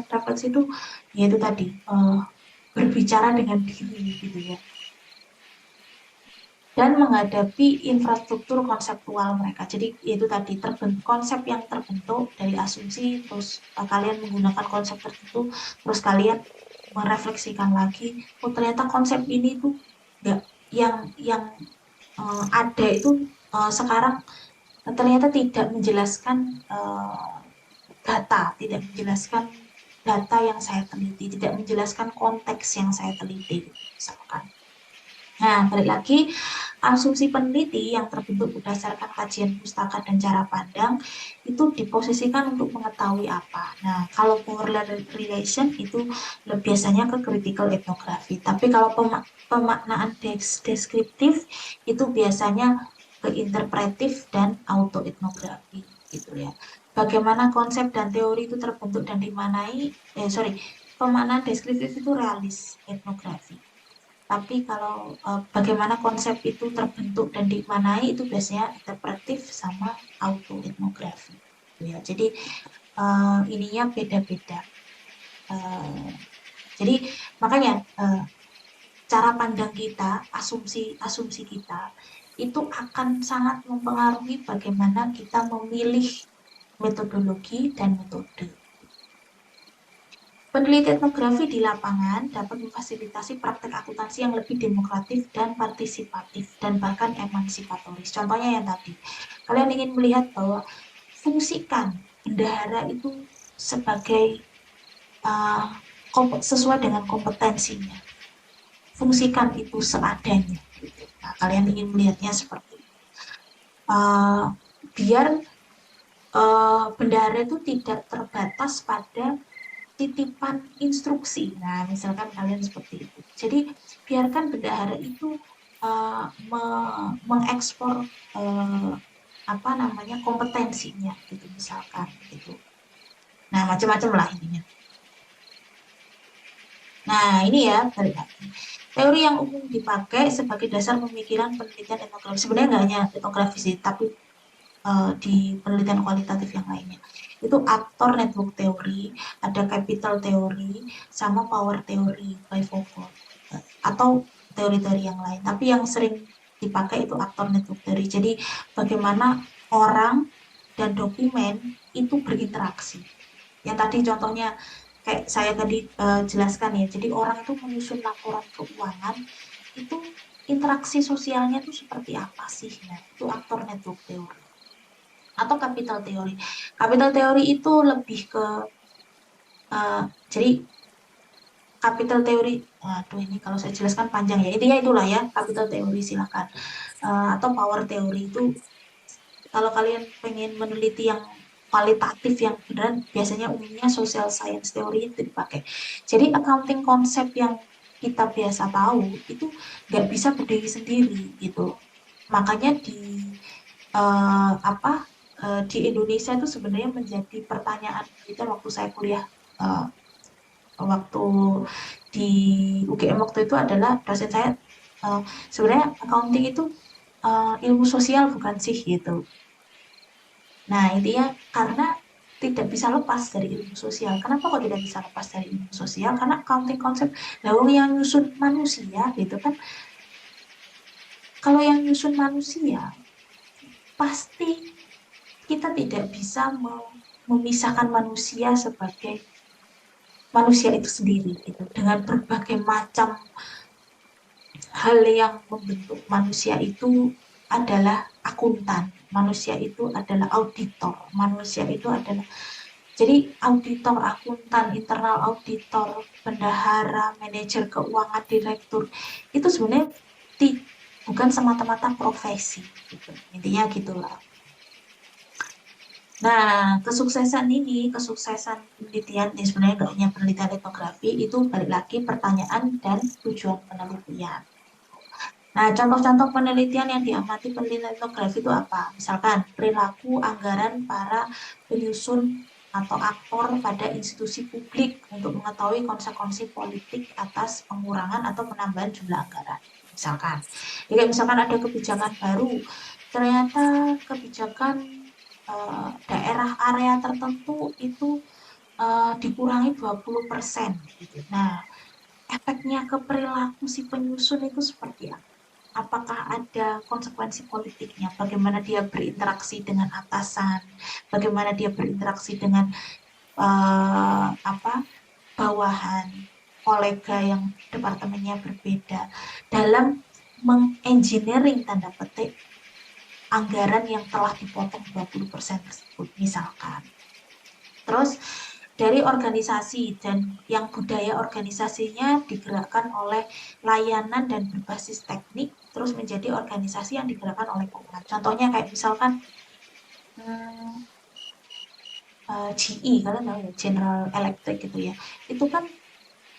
refleksi itu yaitu tadi berbicara dengan diri gitu ya, dan menghadapi infrastruktur konseptual mereka. Jadi itu tadi konsep yang terbentuk dari asumsi, terus kalian menggunakan konsep tertentu, terus kalian merefleksikan lagi, oh ternyata konsep ini tuh nggak, yang ada itu sekarang ternyata tidak menjelaskan tidak menjelaskan data yang saya teliti, tidak menjelaskan konteks yang saya teliti, misalkan. Nah, balik lagi, asumsi peneliti yang terbentuk berdasarkan kajian pustaka dan cara pandang itu diposisikan untuk mengetahui apa. Nah, kalau correlate relation itu biasanya ke critical ethnography. Tapi kalau pemaknaan deskriptif itu biasanya ke interpretif dan auto etnografi gitu ya. Bagaimana konsep dan teori itu terbentuk dan dimanai, pemaknaan deskriptif itu realis etnografi. Tapi kalau bagaimana konsep itu terbentuk dan dimanai itu biasanya interpretif sama autoetnografi. Ya, jadi ininya beda-beda. Uh, jadi makanya cara pandang kita, asumsi kita itu akan sangat mempengaruhi bagaimana kita memilih metodologi dan metode. Peneliti etnografi di lapangan dapat memfasilitasi praktek akuntansi yang lebih demokratif dan partisipatif dan bahkan emansipatoris. Contohnya yang tadi, kalian ingin melihat bahwa fungsikan bendahara itu sebagai uh, sesuai dengan kompetensinya. Fungsikan itu seadanya. Nah, kalian ingin melihatnya seperti itu. Biar bendahara itu tidak terbatas pada titipan instruksi. Nah, misalkan kalian seperti itu. Jadi, biarkan bendahara itu mengekspor apa namanya kompetensinya gitu misalkan gitu. Nah, macam-macam lah intinya. Nah, ini ya balik lagi. Teori yang umum dipakai sebagai dasar pemikiran penelitian etnografi. Sebenarnya nggak hanya etnografi sih, tapi di penelitian kualitatif yang lainnya. Itu aktor network teori, ada capital teori, sama power teori by Foucault. Atau teori-teori yang lain. Tapi yang sering dipakai itu aktor network teori. Jadi bagaimana orang dan dokumen itu berinteraksi. Yang tadi contohnya kayak saya tadi jelaskan ya. Jadi orang itu menyusun laporan keuangan itu interaksi sosialnya itu seperti apa sih? Nah, itu aktor network teori atau capital teori. Capital teori itu lebih ke jadi capital teori, aduh ini kalau saya jelaskan panjang ya. Intinya itulah ya, capital teori silakan. Atau power teori itu kalau kalian pengen meneliti yang kualitatif yang beneran biasanya umumnya social science teori itu dipakai. Jadi accounting konsep yang kita biasa tahu itu nggak bisa berdiri sendiri gitu. Makanya apa di Indonesia itu sebenarnya menjadi pertanyaan kita waktu saya kuliah uh, waktu di UGM waktu itu adalah dosen saya sebenarnya accounting itu ilmu sosial bukan sih gitu. Nah intinya karena tidak bisa lepas dari ilmu sosial. Kenapa kok tidak bisa lepas dari ilmu sosial? Karena accounting konsep lawang yang nyusun manusia gitu kan. Kalau yang nyusun manusia pasti kita tidak bisa memisahkan manusia sebagai manusia itu sendiri gitu, dengan berbagai macam hal yang membentuk manusia itu adalah akuntan, manusia itu adalah auditor, manusia itu adalah jadi auditor, akuntan, internal auditor, bendahara, manajer keuangan, direktur itu sebenarnya bukan semata-mata profesi gitu. Intinya gitulah. Nah, kesuksesan penelitian, ini sebenarnya nggak hanya penelitian etnografi, itu balik lagi pertanyaan dan tujuan penelitian. Nah, contoh-contoh penelitian yang diamati penelitian etnografi itu apa? Misalkan, perilaku anggaran para penyusun atau aktor pada institusi publik untuk mengetahui konsekuensi politik atas pengurangan atau penambahan jumlah anggaran. Misalkan, jadi misalkan ada kebijakan baru, ternyata kebijakan daerah area tertentu itu dikurangi 20% gitu. Nah, efeknya ke perilaku si penyusun itu seperti apa? Apakah ada konsekuensi politiknya? Bagaimana dia berinteraksi dengan atasan? Bagaimana dia berinteraksi dengan bawahan, kolega yang departemennya berbeda dalam mengengineering tanda petik anggaran yang telah dipotong 20% tersebut misalkan. Terus dari organisasi dan yang budaya organisasinya digerakkan oleh layanan dan berbasis teknik terus menjadi organisasi yang digerakkan oleh keuangan. Contohnya kayak misalkan GE, kalian tahu ya, General Electric gitu ya. Itu kan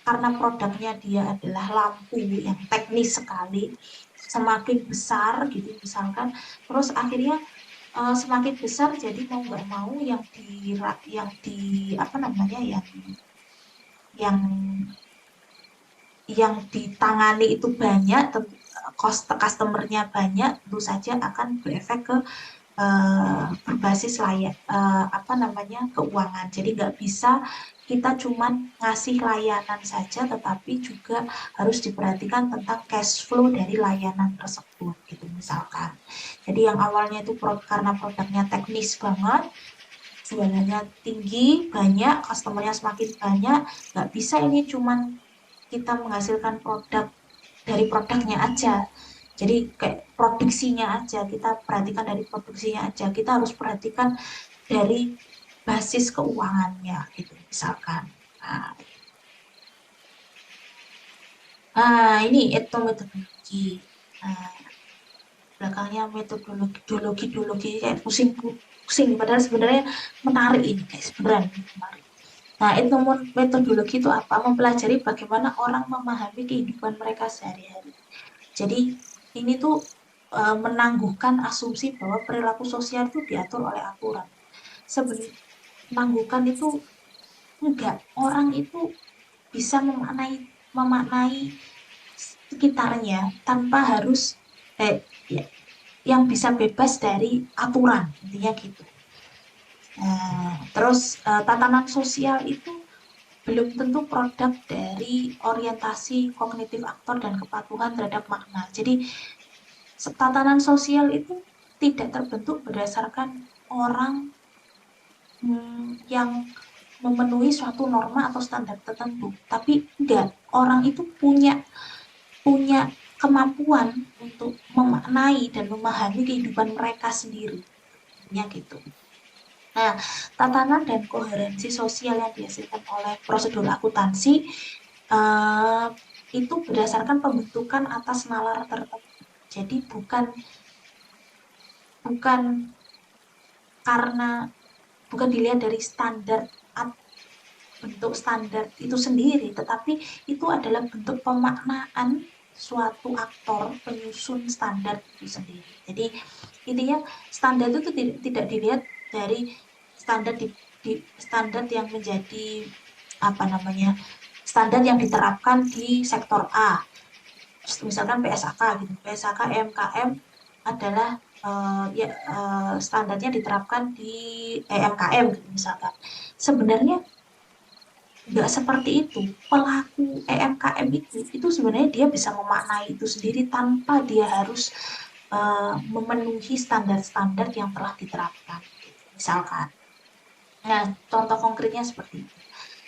karena produknya dia adalah lampu yang teknis sekali, semakin besar gitu misalkan, terus akhirnya semakin besar jadi mau nggak mau yang di apa namanya yang yang ditangani itu banyak, customernya banyak, tentu saja akan berefek ke berbasis apa namanya keuangan. Jadi nggak bisa kita cuman ngasih layanan saja, tetapi juga harus diperhatikan tentang cash flow dari layanan tersebut, gitu misalkan. Jadi yang awalnya itu karena produknya teknis banget, jualannya tinggi, banyak, customernya semakin banyak, nggak bisa ini cuman kita menghasilkan produk dari produknya aja. Jadi kayak produksinya aja, kita perhatikan dari produksinya aja, kita harus perhatikan dari basis keuangannya gitu misalkan. Nah, ini etnometodologi. Nah, belakangnya metodologi kayak pusing padahal sebenarnya menarik ini kayak sebenarnya menarik. Nah, etnometodologi itu apa? Mempelajari bagaimana orang memahami kehidupan mereka sehari-hari. Jadi ini tuh menangguhkan asumsi bahwa perilaku sosial itu diatur oleh aturan. Sebenarnya menangguhkan itu enggak, orang itu bisa memaknai sekitarnya tanpa harus ya, yang bisa bebas dari aturan, intinya gitu. Terus tatanan sosial itu belum tentu produk dari orientasi kognitif aktor dan kepatuhan terhadap makna. Jadi tatanan sosial itu tidak terbentuk berdasarkan orang yang memenuhi suatu norma atau standar tertentu, tapi enggak, orang itu punya kemampuan untuk memaknai dan memahami kehidupan mereka sendiri, ya gitu. Nah, tatanan dan koherensi sosial yang dihasilkan oleh prosedur akuntansi itu berdasarkan pembentukan atas nalar tertentu. Jadi bukan karena bukan dilihat dari bentuk standar itu sendiri, tetapi itu adalah bentuk pemaknaan suatu aktor penyusun standar itu sendiri. Jadi intinya standar itu tidak dilihat dari standar standar yang menjadi apa namanya standar yang diterapkan di sektor A, misalkan PSAK gitu, PSAK MKM adalah standarnya diterapkan di MKM gitu misalkan. Sebenarnya nggak seperti itu. Pelaku EMKM itu sebenarnya dia bisa memaknai itu sendiri tanpa dia harus memenuhi standar-standar yang telah diterapkan. misalkan. Nah, contoh konkretnya seperti itu.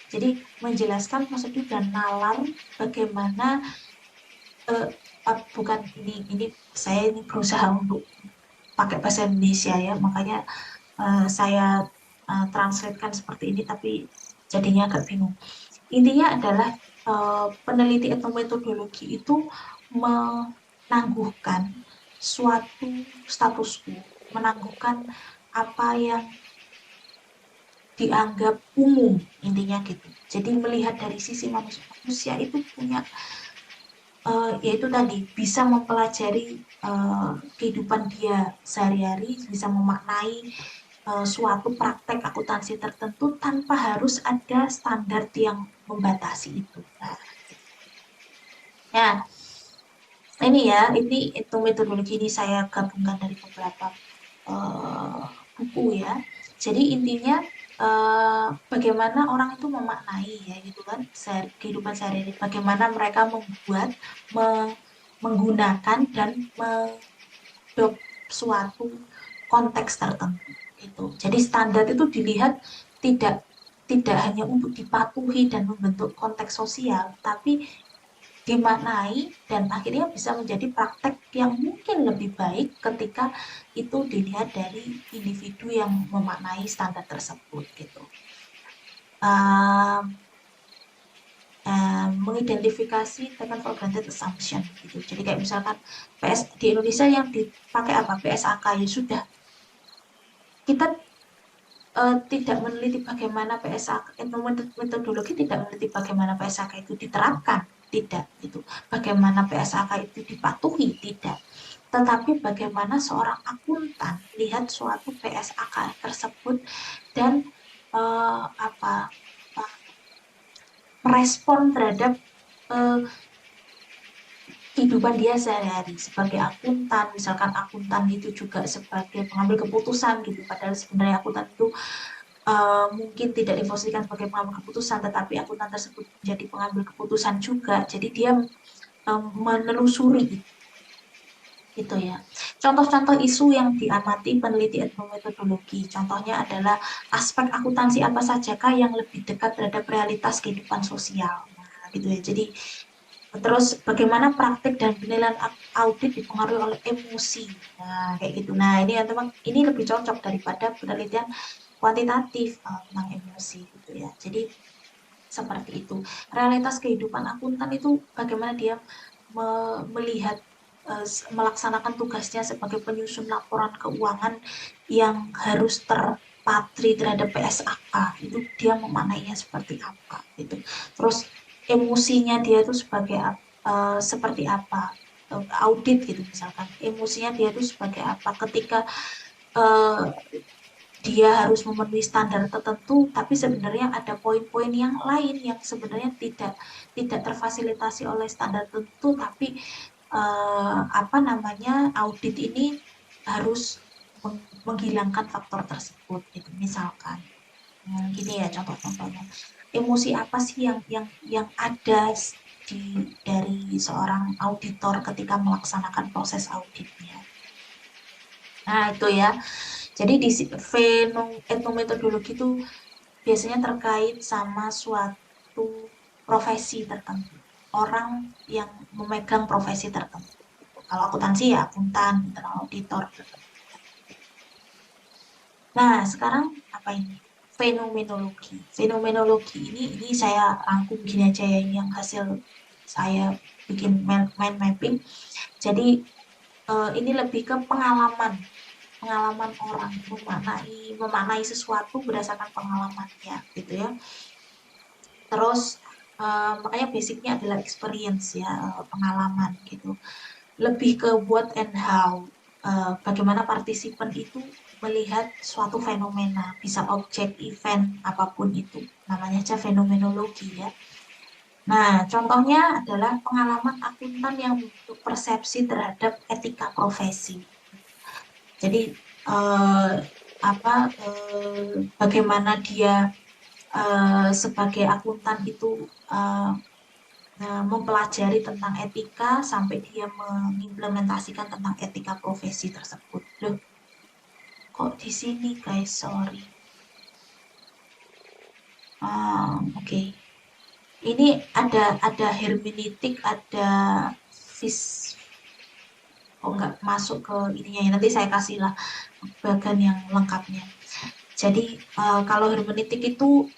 Jadi menjelaskan prosedur dan nalar bagaimana bukan ini saya ini berusaha untuk pakai bahasa Indonesia ya, makanya saya translatekan seperti ini tapi jadinya agak bingung. Intinya adalah peneliti etnometodologi itu menangguhkan suatu status quo, menangguhkan apa yang dianggap umum, intinya gitu. Jadi melihat dari sisi manusia, manusia itu punya yaitu tadi bisa mempelajari kehidupan dia sehari-hari, bisa memaknai suatu praktek akuntansi tertentu tanpa harus ada standar yang membatasi itu. Nah, ini ya, ini itu metodologi ini saya gabungkan dari beberapa uh, buku ya. Jadi intinya bagaimana orang itu memaknai ya gitu kan kehidupan sehari-hari. Bagaimana mereka membuat, menggunakan dan mendop suatu konteks tertentu itu. Jadi standar itu dilihat tidak tidak hanya untuk dipatuhi dan membentuk konteks sosial, tapi dimaknai dan akhirnya bisa menjadi praktek yang mungkin lebih baik ketika itu dilihat dari individu yang memaknai standar tersebut gitu. Um, Mengidentifikasi taken for granted assumption gitu. Jadi kayak misalkan PS di Indonesia yang dipakai apa PSAK ya sudah kita tidak meneliti bagaimana PSAK itu metodologi tidak meneliti bagaimana PSAK itu diterapkan tidak gitu. Bagaimana PSAK itu dipatuhi tidak. Tetapi bagaimana seorang akuntan lihat suatu PSAK tersebut dan apa merespon terhadap uh, kehidupan dia sehari-hari sebagai akuntan, misalkan akuntan itu juga sebagai pengambil keputusan gitu, padahal sebenarnya akuntan itu mungkin tidak difungsikan sebagai pengambil keputusan, tetapi akuntan tersebut menjadi pengambil keputusan juga, jadi dia menelusuri gitu ya. Contoh-contoh isu yang diamati peneliti etnometodologi, contohnya adalah aspek akuntansi apa sajakah yang lebih dekat terhadap realitas kehidupan sosial. Nah, gitu ya. Jadi terus bagaimana praktik dan penilaian audit dipengaruhi oleh emosi. Nah, kayak gitu. Nah, ini ya teman, ini lebih cocok daripada penelitian kuantitatif tentang emosi gitu ya. Jadi seperti itu. Realitas kehidupan akuntan itu bagaimana dia melihat melaksanakan tugasnya sebagai penyusun laporan keuangan yang harus terpatri terhadap PSAK itu dia memaknainya seperti apa gitu. Terus emosinya dia itu sebagai seperti apa audit gitu misalkan emosinya dia itu sebagai apa ketika uh, dia harus memenuhi standar tertentu, tapi sebenarnya ada poin-poin yang lain yang sebenarnya tidak terfasilitasi oleh standar tertentu, tapi apa namanya audit ini harus menghilangkan faktor tersebut, gitu. Misalkan, gini ya contoh-contohnya, emosi apa sih yang ada dari seorang auditor ketika melaksanakan proses auditnya? Nah itu ya. Jadi di etnometodologi itu biasanya terkait sama suatu profesi tertentu. Orang yang memegang profesi tertentu. Kalau akuntansi ya akuntan, internal auditor. Nah, sekarang apa ini? Fenomenologi. Fenomenologi ini saya rangkum gini aja ya, ini yang hasil saya bikin mind mapping. Jadi ini lebih ke pengalaman orang memaknai sesuatu berdasarkan pengalamannya gitu ya. Terus makanya basicnya adalah experience ya, pengalaman gitu. Lebih ke what and how, bagaimana partisipan itu melihat suatu fenomena, bisa objek, event, apapun itu. Namanya aja fenomenologi ya. Nah, contohnya adalah pengalaman akuntan yang membentuk persepsi terhadap etika profesi. Jadi eh, bagaimana dia sebagai akuntan itu uh, mempelajari tentang etika sampai dia mengimplementasikan tentang etika profesi tersebut. Loh, kok di sini guys, sorry. Oke. Ini ada hermeneutik, ada vis kok nggak masuk ke ininya ya. Nanti saya kasih lah bagian yang lengkapnya. Jadi kalau hermeneutik itu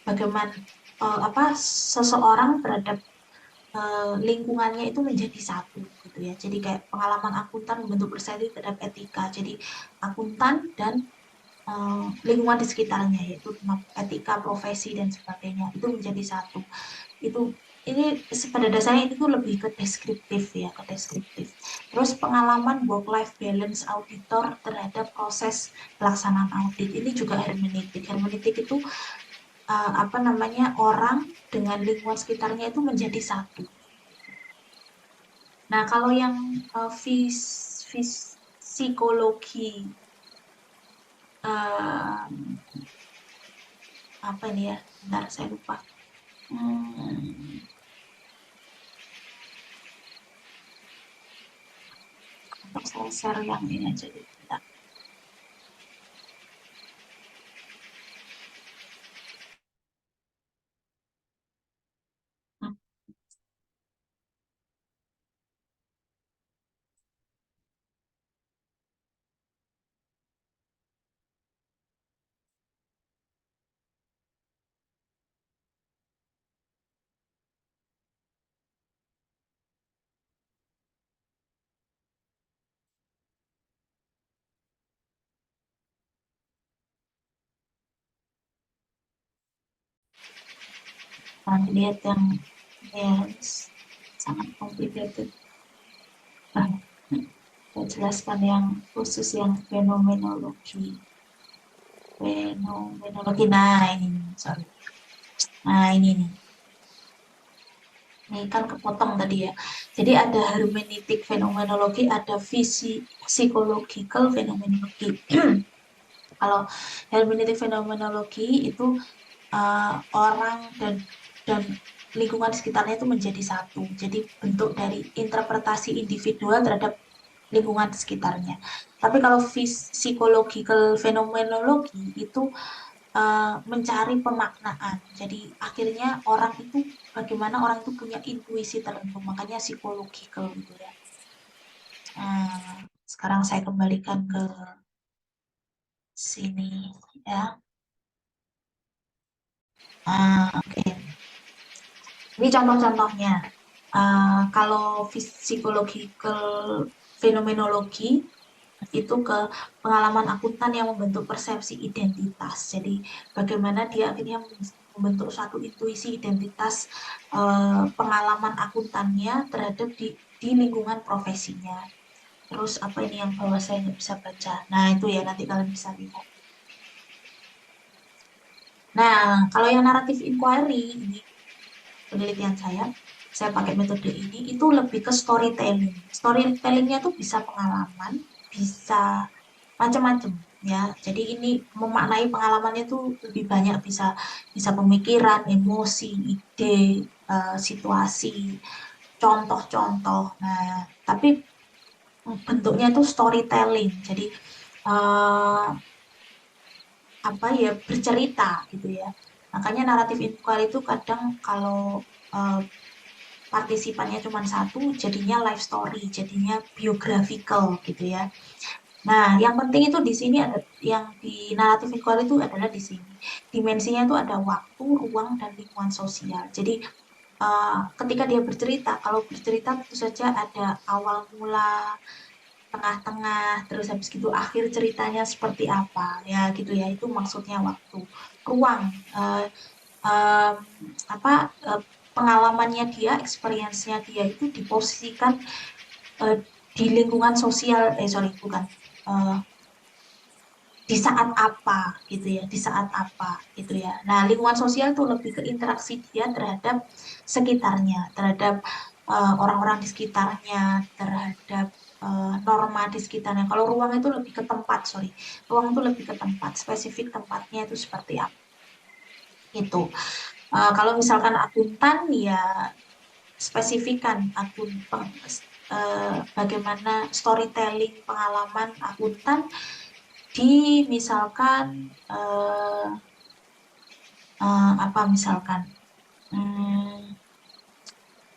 bagaimana apa seseorang terhadap lingkungannya itu menjadi satu gitu ya. Jadi kayak pengalaman akuntan membentuk persepsi terhadap etika. Jadi akuntan dan lingkungan di sekitarnya yaitu etika, profesi dan sebagainya itu menjadi satu. Itu ini pada dasarnya itu tuh lebih ke deskriptif ya, ke deskriptif. Terus pengalaman work life balance auditor terhadap proses pelaksanaan audit ini juga hermeneutik. Hermeneutik itu apa namanya orang dengan lingkungan sekitarnya itu menjadi satu. Nah, kalau yang psikologi uh, apa ini ya? Bentar, saya lupa. Hmm, untuk saya share yang ini aja dulu. Bentar. Hmm, Nah, lihat yang ya sangat complicated. Nah, saya jelaskan yang khusus yang fenomenologi. Fenomenologi. Nah, ini sorry. Nah, ini nih. Ini kan kepotong tadi ya. Jadi ada hermeneutik fenomenologi, ada psychological fenomenologi. Kalau hermeneutik fenomenologi itu orang dan lingkungan sekitarnya itu menjadi satu. Jadi bentuk dari interpretasi individual terhadap lingkungan sekitarnya. Tapi kalau psychological fenomenologi itu mencari pemaknaan. Jadi akhirnya orang itu bagaimana orang itu punya intuisi tertentu. Makanya psychological gitu ya. Sekarang saya kembalikan ke sini ya. Oke. Ini contoh-contohnya. Kalau psychological fenomenologi itu ke pengalaman akuntan yang membentuk persepsi identitas. Jadi bagaimana dia akhirnya membentuk suatu intuisi identitas pengalaman akuntannya terhadap di lingkungan profesinya. Terus apa ini yang bawah saya nggak bisa baca. Nah itu ya nanti kalian bisa lihat. Nah kalau yang naratif inquiry ini penelitian saya pakai metode ini itu lebih ke storytelling. Storytellingnya tuh bisa pengalaman, bisa macam-macam ya. Jadi ini memaknai pengalamannya tuh lebih banyak bisa bisa pemikiran, emosi, ide, situasi, contoh-contoh. Nah, tapi bentuknya tuh storytelling. Jadi uh, apa ya bercerita gitu ya. Makanya naratif inquiry itu kadang kalau uh, partisipannya cuma satu, jadinya life story, jadinya biographical gitu ya. Nah, yang penting itu di sini ada yang di naratif inquiry itu adalah di sini. Dimensinya itu ada waktu, ruang, dan lingkungan sosial. Jadi ketika dia bercerita, kalau bercerita tentu saja ada awal mula, tengah-tengah, terus habis gitu akhir ceritanya seperti apa, ya gitu ya. Itu maksudnya waktu, ruang, uh, um, apa pengalamannya dia, experience-nya dia itu diposisikan uh, di lingkungan sosial, sorry bukan, uh, di saat apa gitu ya, di saat apa gitu ya. Nah, lingkungan sosial tuh lebih ke interaksi dia terhadap sekitarnya, terhadap orang-orang di sekitarnya, terhadap norma di sekitarnya. Kalau ruang itu lebih ke tempat, sorry, ruang itu lebih ke tempat, spesifik tempatnya itu seperti apa. Itu. Kalau misalkan akuntan ya spesifikan bagaimana storytelling pengalaman akuntan di misalkan apa misalkan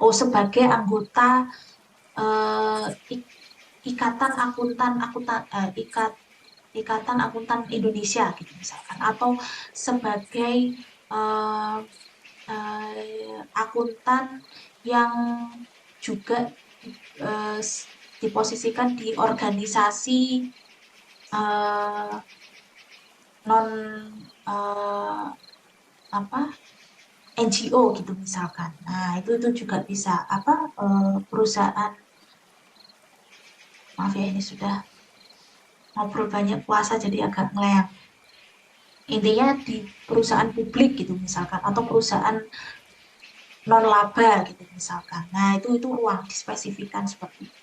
sebagai anggota eh, ik- ikatan akuntan ikatan akuntan Indonesia gitu misalkan, atau sebagai eh, akuntan yang juga eh, diposisikan di organisasi eh, non eh, apa NGO gitu misalkan. Nah, itu juga bisa apa perusahaan, maaf ya ini sudah ngobrol banyak puasa jadi agak ngelayang. Intinya di perusahaan publik gitu misalkan, atau perusahaan non laba gitu misalkan. Nah, itu ruang dispesifikan seperti itu.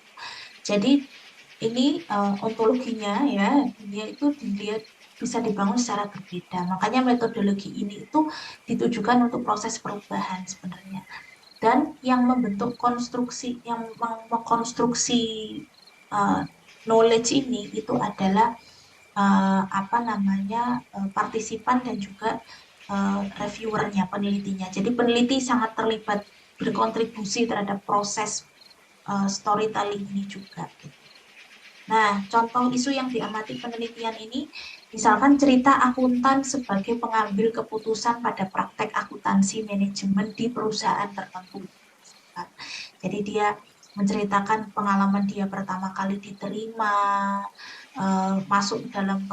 Jadi ini ontologinya ya, dia itu dilihat bisa dibangun secara berbeda. Makanya metodologi ini itu ditujukan untuk proses perubahan sebenarnya. Dan yang membentuk konstruksi, yang mengkonstruksi uh, knowledge ini itu adalah apa namanya partisipan dan juga reviewernya, penelitinya. Jadi peneliti sangat terlibat berkontribusi terhadap proses storytelling ini juga. Gitu. Nah, contoh isu yang diamati penelitian ini, misalkan cerita akuntan sebagai pengambil keputusan pada praktek akuntansi manajemen di perusahaan tertentu. Jadi dia menceritakan pengalaman dia pertama kali diterima, masuk dalam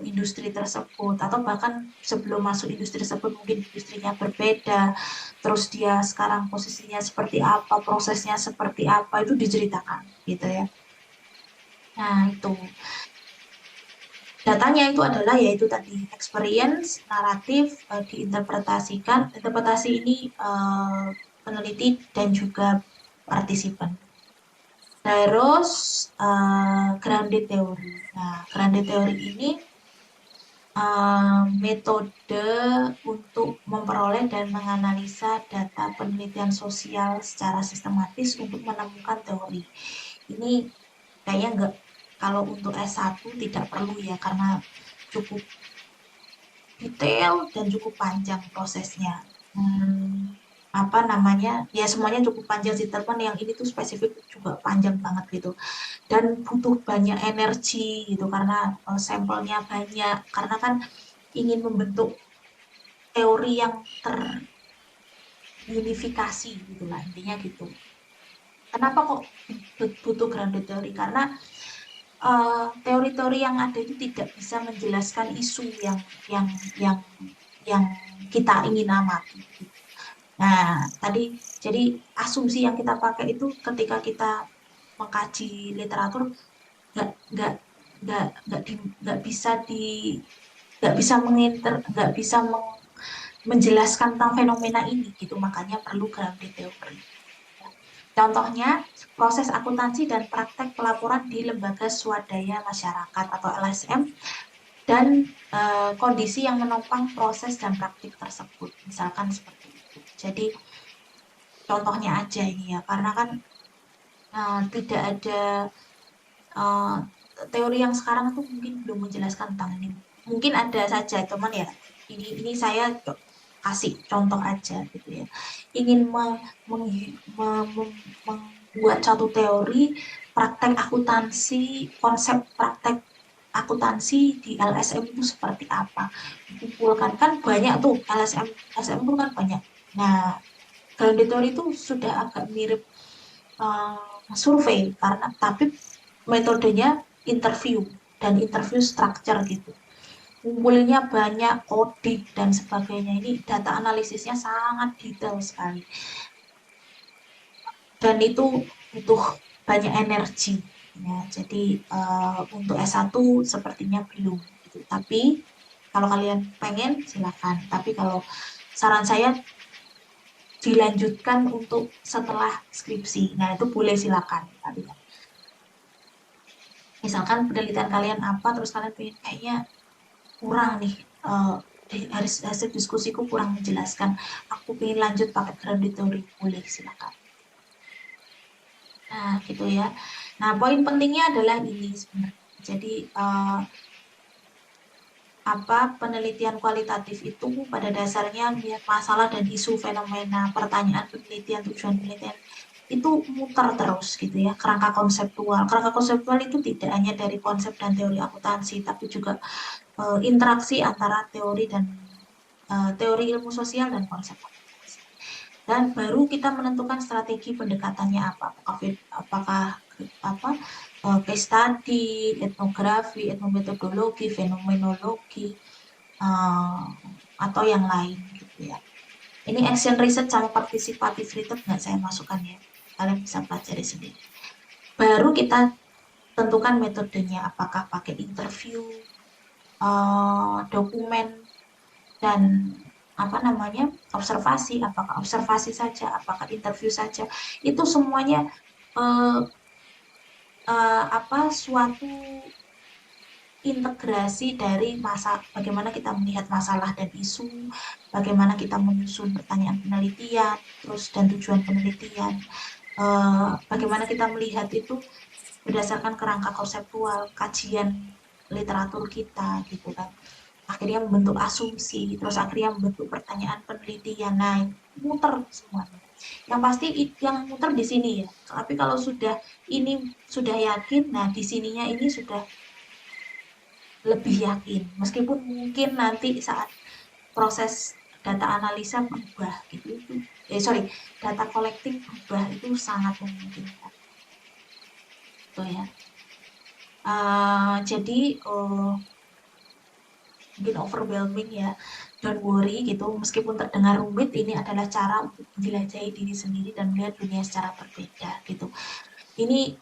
industri tersebut, atau bahkan sebelum masuk industri tersebut mungkin industrinya berbeda, terus dia sekarang posisinya seperti apa, prosesnya seperti apa, itu diceritakan gitu ya. Nah, itu datanya itu adalah yaitu tadi experience, naratif, diinterpretasikan. Interpretasi ini peneliti dan juga partisipan. Terus grounded theory. Nah, grounded theory ini metode untuk memperoleh dan menganalisa data penelitian sosial secara sistematis untuk menemukan teori. Ini kayaknya enggak, kalau untuk S1 tidak perlu ya, karena cukup detail dan cukup panjang prosesnya. Apa namanya, ya semuanya cukup panjang sih, teman yang ini tuh spesifik juga panjang banget gitu, dan butuh banyak energi gitu karena sampelnya banyak, karena kan ingin membentuk teori yang terunifikasi gitulah intinya gitu. Kenapa kok butuh grounded theory? Karena teori-teori yang ada itu tidak bisa menjelaskan isu yang yang yang kita ingin amati. Nah, tadi jadi asumsi yang kita pakai itu ketika kita mengkaji literatur nggak nggak nggak bisa nggak bisa menjelaskan tentang fenomena ini gitu, makanya perlu grounded theory. Contohnya proses akuntansi dan praktek pelaporan di lembaga swadaya masyarakat atau LSM, dan kondisi yang menopang proses dan praktik tersebut, misalkan seperti itu. Jadi contohnya aja ini ya, karena kan tidak ada uh, teori yang sekarang tuh mungkin belum menjelaskan tentang ini. Mungkin ada saja teman ya. Ini saya kasih contoh aja gitu ya. Ingin membuat satu teori praktek akuntansi, konsep praktek akuntansi di LSM itu seperti apa. Dikumpulkan kan banyak tuh LSM itu kan banyak. Nah, grounded theory itu sudah agak mirip uh, survei, karena tapi metodenya interview dan interview structure gitu. Ngumpulnya banyak, audit dan sebagainya. Ini data analisisnya sangat detail sekali. Dan itu butuh banyak energi. Ya, jadi untuk S1 sepertinya belum. Gitu. Tapi kalau kalian pengen silakan. Tapi kalau saran saya dilanjutkan untuk setelah skripsi. Nah itu boleh silakan kalian. Misalkan penelitian kalian apa, terus kalian pengen kayaknya kurang nih, hasil diskusiku kurang menjelaskan, aku pengen lanjut pakai grounded theory, boleh silakan. Nah gitu ya. Nah poin pentingnya adalah ini sebenarnya. Jadi penelitian kualitatif itu pada dasarnya melihat masalah dan isu fenomena, pertanyaan penelitian, tujuan penelitian itu muter terus gitu ya. Kerangka konseptual. Kerangka konseptual itu tidak hanya dari konsep dan teori akuntansi, tapi juga interaksi antara teori dan teori ilmu sosial dan konsep akuntansi. Dan baru kita menentukan strategi pendekatannya apa. Apakah apa case study, etnografi, etnometodologi, fenomenologi, uh, atau yang lain gitu ya. Ini action research sama participative research nggak saya masukkan ya. Kalian bisa pelajari sendiri. Baru kita tentukan metodenya, apakah pakai interview, dokumen, dan apa namanya observasi, apakah observasi saja, apakah interview saja, itu semuanya uh, suatu integrasi dari bagaimana kita melihat masalah dan isu, bagaimana kita menyusun pertanyaan penelitian, terus dan tujuan penelitian, bagaimana kita melihat itu berdasarkan kerangka konseptual, kajian literatur kita gitu kan. Akhirnya membentuk asumsi, terus akhirnya membentuk pertanyaan penelitian. Nah, muter semuanya. Yang pasti yang muter di sini ya. Tapi kalau ini sudah yakin, nah di sininya ini sudah lebih yakin. Meskipun mungkin nanti saat proses data analisa berubah gitu itu. Sorry, data collecting berubah itu sangat memungkinkan. Itu ya. Jadi mungkin overwhelming ya, don't worry gitu, meskipun terdengar rumit, ini adalah cara untuk menjelajahi diri sendiri dan melihat dunia secara berbeda gitu. Ini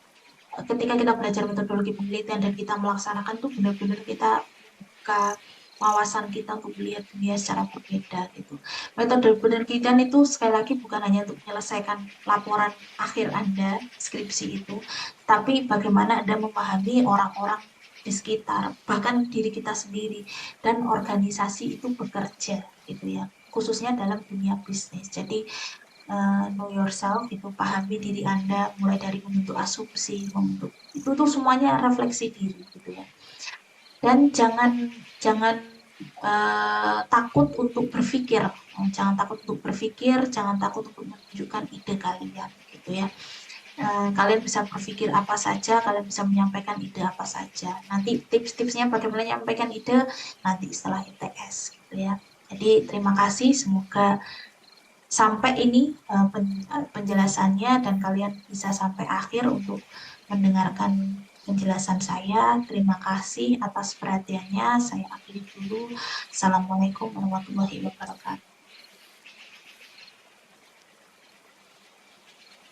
ketika kita belajar metodologi penelitian dan kita melaksanakan tuh benar-benar kita buka wawasan kita untuk melihat dunia secara berbeda gitu. Metode penelitian itu sekali lagi bukan hanya untuk menyelesaikan laporan akhir Anda, skripsi itu, tapi bagaimana Anda memahami orang-orang di sekitar, bahkan diri kita sendiri, dan organisasi itu bekerja gitu ya, khususnya dalam dunia bisnis. Jadi know yourself itu, pahami diri Anda mulai dari membentuk asumsi, membentuk itu tuh semuanya refleksi diri gitu ya. Dan jangan jangan takut untuk berpikir, jangan takut untuk berpikir, jangan takut untuk menunjukkan ide kalian gitu ya. Kalian bisa berpikir apa saja, kalian bisa menyampaikan ide apa saja. Nanti tips-tipsnya bagaimana menyampaikan ide nanti setelah ITS gitu ya. Jadi terima kasih, semoga sampai ini penjelasannya dan kalian bisa sampai akhir untuk mendengarkan penjelasan saya. Terima kasih atas perhatiannya. Saya akhiri dulu. Assalamualaikum warahmatullahi wabarakatuh.